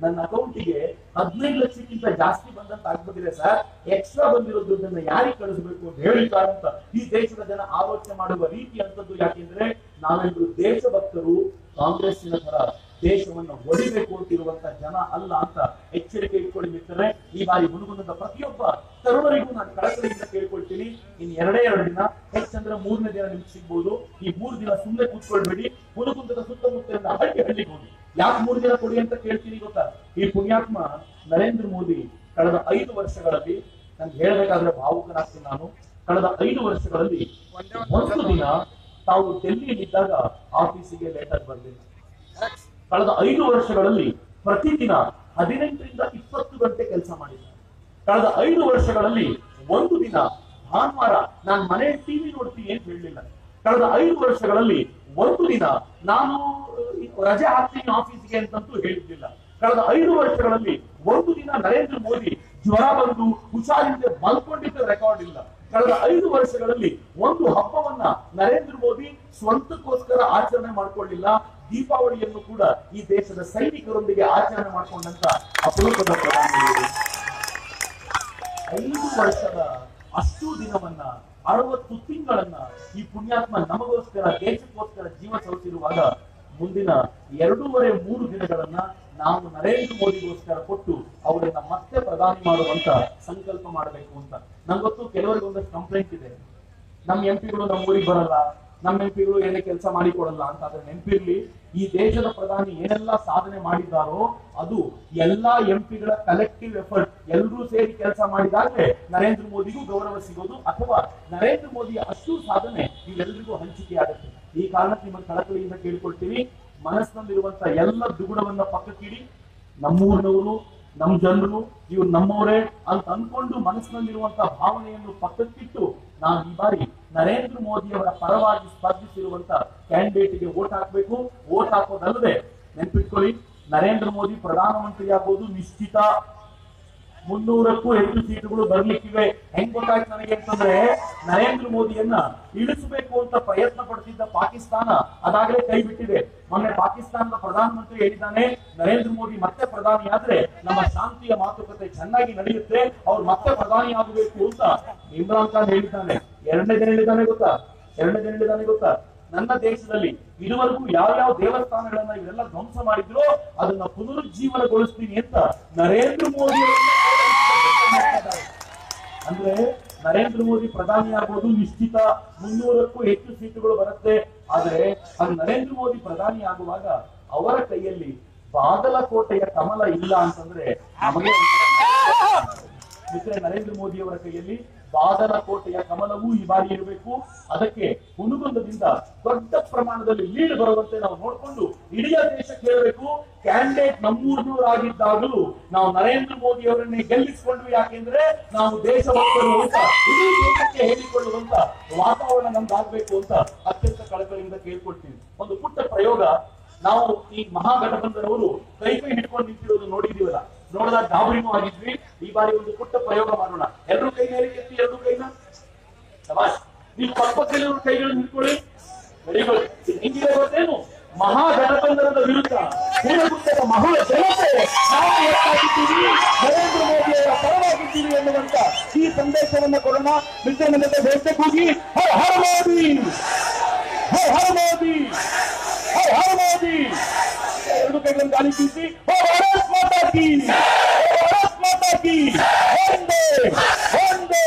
15 ಲಕ್ಷಕ್ಕಿಂತ ಜಾಸ್ತಿ ಬಂದಂತ ಆಗ್ಬಿಟ್ಟಿದೆ ಸರ್, ಎಕ್ಸ್ಟ್ರಾ ಬಂದಿರೋ ದುಡ್ಡನ್ನ ಯಾರಿಗೆ ಕಳಿಸಬೇಕು ಅಂತ ಹೇಳಿದ್ದಾರೆ ಅಂತ ಈ ದೇಶದ ಜನ ಆಲೋಚನೆ ಮಾಡುವ ರೀತಿ ಅಂತದ್ದು. ಯಾಕೆಂದ್ರೆ ನಾವೆಲ್ಲರೂ ದೇಶಭಕ್ತರು, ಕಾಂಗ್ರೆಸ್ಸಿನ ತರ ದೇಶವನ್ನು ಒಡಿಬೇಕು ಅಂತಿರುವಂತ ಜನ ಅಲ್ಲ ಅಂತ ಎಚ್ಚರಿಕೆ ಇಟ್ಕೊಳ್ಳಿ ಮಿತ್ರರೇ. ಈ ಬಾರಿ ಹುಡುಗನದ ಪ್ರತಿಯೊಬ್ಬ ತರುಣರಿಗೂ ನಾನು ಕಳಕಳಿಯಿಂದ ಕೇಳ್ಕೊಳ್ತೀನಿ, ಇನ್ 2 ದಿನ ಹೆಚ್ಚಂದ್ರೆ 3ನೇ ದಿನ ನಿಮ್ಗೆ ಸಿಗ್ಬೋದು. ಈ 3 ದಿನ ಸುಮ್ಮನೆ ಕೂತ್ಕೊಳ್ಬೇಡಿ, ಹುಡುಗುಂದದ ಸುತ್ತಮುತ್ತಲಿನ ಹಳ್ಳಿಗೆ ಹೋಗಿ. ಯಾಕೆ 3 ದಿನ ಕೊಡಿ ಅಂತ ಕೇಳ್ತೀನಿ ಗೊತ್ತಾ? ಈ ಪುಣ್ಯಾತ್ಮ ನರೇಂದ್ರ ಮೋದಿ ಕಳೆದ 5 ವರ್ಷಗಳಲ್ಲಿ, ನನ್ಗೆ ಹೇಳ್ಬೇಕಾದ್ರೆ ಭಾವುಕನಾಗ್ತೀನಿ ನಾನು, ಕಳೆದ 5 ವರ್ಷಗಳಲ್ಲಿ ಒಂದು ದಿನ ತಾವು ಡೆಲ್ಲಿಯಲ್ಲಿದ್ದಾಗ ಆಫೀಸಿಗೆ ಲೇಟಾಗಿ ಬರಲಿಲ್ಲ. ಕಳೆದ 5 ವರ್ಷಗಳಲ್ಲಿ ಪ್ರತಿದಿನ 18 ರಿಂದ 20 ಗಂಟೆ ಕೆಲಸ ಮಾಡಿದ್ದಾರೆ. ಕಳೆದ 5 ವರ್ಷಗಳಲ್ಲಿ ಒಂದು ದಿನ ಭಾನುವಾರ ನಾನು ಮನೆ ಟಿವಿ ನೋಡ್ತೀನಿ ಅಂತ ಹೇಳಲಿಲ್ಲ. ಕಳೆದ 5 ವರ್ಷಗಳಲ್ಲಿ ಒಂದು ದಿನ ನಾನು ರಜೆ ಹಾಕ್ತೀನಿ ಆಫೀಸ್ಗೆ ಅಂತಂತೂ ಹೇಳಿದ್ದಿಲ್ಲ. ಕಳೆದ 5 ವರ್ಷಗಳಲ್ಲಿ ಒಂದು ದಿನ ನರೇಂದ್ರ ಮೋದಿ ಜ್ವರ ಬಂದು ಹುಷಾರಿಲ್ಲದೆ ಮಲ್ಕೊಂಡಿದ್ದ ರೆಕಾರ್ಡ್ ಇಲ್ಲ. ಕಳೆದ 5 ವರ್ಷಗಳಲ್ಲಿ ಒಂದು ಹಬ್ಬವನ್ನ ನರೇಂದ್ರ ಮೋದಿ ಸ್ವಂತಕ್ಕೋಸ್ಕರ ಆಚರಣೆ ಮಾಡ್ಕೊಳ್ಳಿಲ್ಲ. ದೀಪಾವಳಿಯನ್ನು ಕೂಡ ಈ ದೇಶದ ಸೈನಿಕರೊಂದಿಗೆ ಆಚರಣೆ ಮಾಡಿಕೊಂಡಂತ ಅಪರೂಪದ ಪ್ರಧಾನಿ. 5 ವರ್ಷದ ಅಷ್ಟು ದಿನವನ್ನ, 60 ತಿಂಗಳನ್ನ ಈ ಪುಣ್ಯಾತ್ಮ ನಮಗೋಸ್ಕರ, ದೇಶಕ್ಕೋಸ್ಕರ ಜೀವ ಸೌತಿರುವಾಗ ಮುಂದಿನ 2.5-3 ದಿನಗಳನ್ನ ನಾವು ನರೇಂದ್ರ ಮೋದಿಗೋಸ್ಕರ ಕೊಟ್ಟು ಅವರನ್ನ ಮತ್ತೆ ಪ್ರಧಾನಿ ಮಾಡುವಂತ ಸಂಕಲ್ಪ ಮಾಡಬೇಕು ಅಂತ. ನಂಗೊತ್ತು ಕೆಲವರಿಗೆ ಒಂದಷ್ಟು ಕಂಪ್ಲೇಂಟ್ ಇದೆ, ನಮ್ಮ ಎಂಪಿಗಳು ನಮ್ಮ ಊರಿಗೆ ಬರಲ್ಲ, ನಮ್ಮ ಎಂಪಿಗಳು ಏನೇ ಕೆಲಸ ಮಾಡಿಕೊಡಲ್ಲ ಅಂತ. ಆದ್ರೆ ನೆನಪಿರ್ಲಿ, ಈ ದೇಶದ ಪ್ರಧಾನಿ ಏನೆಲ್ಲ ಸಾಧನೆ ಮಾಡಿದ್ದಾರೋ ಅದು ಎಲ್ಲಾ ಎಂಪಿಗಳ ಕಲೆಕ್ಟಿವ್ ಎಫರ್ಟ್, ಎಲ್ಲರೂ ಸೇರಿ ಕೆಲಸ ಮಾಡಿದಾಗಲೇ ನರೇಂದ್ರ ಮೋದಿಗೂ ಗೌರವ ಸಿಗೋದು, ಅಥವಾ ನರೇಂದ್ರ ಮೋದಿಯ ಅಷ್ಟು ಸಾಧನೆ ಇವೆಲ್ಲರಿಗೂ ಹಂಚಿಕೆ ಆಗುತ್ತೆ. ಈ ಕಾರಣಕ್ಕೆ ನಿಮ್ಮನ್ನು ಕಳಕಳಿಯಿಂದ ಕೇಳ್ಕೊಳ್ತೀನಿ, ಮನಸ್ಸಿನಲ್ಲಿರುವಂತ ಎಲ್ಲ ದುಗುಡವನ್ನ ಪಕ್ಕಕ್ಕಿಡಿ. ನಮ್ಮೂರಿನವರು, ನಮ್ಮ ಜನರು, ಇವ್ರು ನಮ್ಮವರೇ ಅಂತ ಅನ್ಕೊಂಡು ಮನಸ್ಸಿನಲ್ಲಿರುವಂತಹ ಭಾವನೆಯನ್ನು ಪಕ್ಕಕ್ಕಿಟ್ಟು ನಾವು ಈ ಬಾರಿ ನರೇಂದ್ರ ಮೋದಿ ಅವರ ಪರವಾಗಿ ಸ್ಪರ್ಧಿಸಿರುವಂತ ಕ್ಯಾಂಡಿಡೇಟ್ಗೆ ವೋಟ್ ಹಾಕ್ಬೇಕು. ವೋಟ್ ಹಾಕೋದಲ್ಲದೆ ನೆನ್ಪಿಟ್ಕೊಳ್ಳಿ, ನರೇಂದ್ರ ಮೋದಿ ಪ್ರಧಾನಮಂತ್ರಿ ಆಗೋದು ನಿಶ್ಚಿತ. 300ಕ್ಕೂ ಹೆಚ್ಚು ಸೀಟುಗಳು ಬರ್ಲಿಕ್ಕಿವೆ. ಹೆಂಗ್ ಗೊತ್ತಾಯ್ತು ನನಗೆ ಅಂತಂದ್ರೆ, ನರೇಂದ್ರ ಮೋದಿಯನ್ನ ಇಳಿಸಬೇಕು ಅಂತ ಪ್ರಯತ್ನ ಪಡ್ತಿದ್ದ ಪಾಕಿಸ್ತಾನ ಅದಾಗಲೇ ಕೈ ಬಿಟ್ಟಿದೆ. ಮೊನ್ನೆ ಪಾಕಿಸ್ತಾನದ ಪ್ರಧಾನಮಂತ್ರಿ ಹೇಳಿದ್ದಾನೆ, ನರೇಂದ್ರ ಮೋದಿ ಮತ್ತೆ ಪ್ರಧಾನಿ ಆದ್ರೆ ನಮ್ಮ ಶಾಂತಿಯ ಮಾತುಕತೆ ಚೆನ್ನಾಗಿ ನಡೆಯುತ್ತೆ, ಅವ್ರು ಮತ್ತೆ ಪ್ರಧಾನಿ ಆಗಬೇಕು ಅಂತ ಇಮ್ರಾನ್ ಖಾನ್ ಹೇಳಿದ್ದಾನೆ. 2ನೇ ದಿನ ಹೇಳಿದ್ದಾನೆ ಗೊತ್ತಾ? ನನ್ನ ದೇಶದಲ್ಲಿ ಇದುವರೆಗೂ ಯಾವ ದೇವಸ್ಥಾನಗಳನ್ನ ಇವರೆಲ್ಲ ಧ್ವಂಸ ಮಾಡಿದ್ರು ಅದನ್ನ ಪುನರುಜ್ಜೀವನಗೊಳಿಸ್ತೀನಿ ಅಂತ ನರೇಂದ್ರ ಮೋದಿ ಅಂದ್ರೆ ನರೇಂದ್ರ ಮೋದಿ ಪ್ರಧಾನಿ ಆಗೋದು ನಿಶ್ಚಿತ. 300ಕ್ಕೂ ಹೆಚ್ಚು ಸೀಟುಗಳು ಬರುತ್ತೆ. ಆದ್ರೆ ಅದು ನರೇಂದ್ರ ಮೋದಿ ಪ್ರಧಾನಿ ಆಗುವಾಗ ಅವರ ಕೈಯಲ್ಲಿ ಬಾಗಲಕೋಟೆಯ ಕಮಲ ಇಲ್ಲ ಅಂತಂದ್ರೆ ನಮಗೆ ಮಿತ್ರ, ನರೇಂದ್ರ ಮೋದಿ ಅವರ ಕೈಯಲ್ಲಿ ಬಾಗಲಕೋಟೆಯ ಕಮಲವೂ ಈ ಬಾರಿ ಇರಬೇಕು. ಅದಕ್ಕೆ ಹುನಗುಂದದಿಂದ ದೊಡ್ಡ ಪ್ರಮಾಣದಲ್ಲಿ ಲೀಡ್ ಬರುವಂತೆ ನಾವು ನೋಡ್ಕೊಂಡು ಇಡೀ ದೇಶಕ್ಕೆ ಹೇಳಬೇಕು, ಕ್ಯಾಂಡಿಡೇಟ್ ನಮ್ಮೂರಿನವರಾಗಿದ್ದಾಗಲೂ ನಾವು ನರೇಂದ್ರ ಮೋದಿ ಅವರನ್ನೇ ಗೆಲ್ಲಿಸಿಕೊಂಡ್ವಿ. ಯಾಕೆಂದ್ರೆ ನಾವು ದೇಶಭಕ್ತರು ಅಂತ ಇಡೀ ದೇಶಕ್ಕೆ ಹೇಳಿಕೊಳ್ಳುವಂತ ವಾತಾವರಣ ನಮ್ದಾಗಬೇಕು ಅಂತ ಅತ್ಯಂತ ಕಳಕಳಿಯಿಂದ ಕೇಳ್ಕೊಳ್ತೀವಿ. ಒಂದು ಪುಟ್ಟ ಪ್ರಯೋಗ, ನಾವು ಈ ಮಹಾಗಠಬಂಧನವರು ಕೈ ಹಿಡ್ಕೊಂಡು ನಿಂತಿರೋದು ನೋಡಿದೀವಲ್ಲ, ನೋಡಿದಾಗ ಗಾಬರಿನೂ ಆಗಿದ್ವಿ. ಈ ಬಾರಿ ಒಂದು ಪುಟ್ಟ ಪ್ರಯೋಗ ಮಾಡೋಣ. ಎರಡೂ ಕೈ ಮೇಲೆ ಎತ್ತಿ, ಎರಡೂ ಕೈನ ಶಬಾಷ್. ನೀವು ಪಕ್ಕದಲ್ಲಿರುವ ಕೈಗಳನ್ನು ಹಿಡ್ಕೊಳ್ಳಿ. ಹಿಂಗಿದೆ ಗೊತ್ತೇನು? ಮಹಾಗಠಬಂಧನದ ವಿರುದ್ಧ ಪೂರ್ಣಗುತ್ತದ ಮಹಾ ಜನತೆ ನಾವು ಒಟ್ಟಾಗಿದ್ದೀವಿ, ನರೇಂದ್ರ ಮೋದಿ ಅವರ ಪರವಾಗಿದ್ದೀವಿ ಎನ್ನುವಂತ ಈ ಸಂದೇಶವನ್ನು ಕೊಡೋಣ. ಮಿತ್ರಮಂಡಲದ ದೇಶಕ್ಕೆ ಹೋಗಿ ಹರ ಹರ ಮೋದಿ, ಹರ ಹರ ಮೋದಿ, ಹರ ಹರ ಮೋದಿ. ಎರಡು ಕೈಗಳನ್ನು ಗಾಳಿ ಬೀಸಿ ಭಾರತ್ ಮಾತಾ ಕಿ, ಭಾರತ್ ಮಾತಾ ಕಿ, ವಂದೇ ವಂದೇ.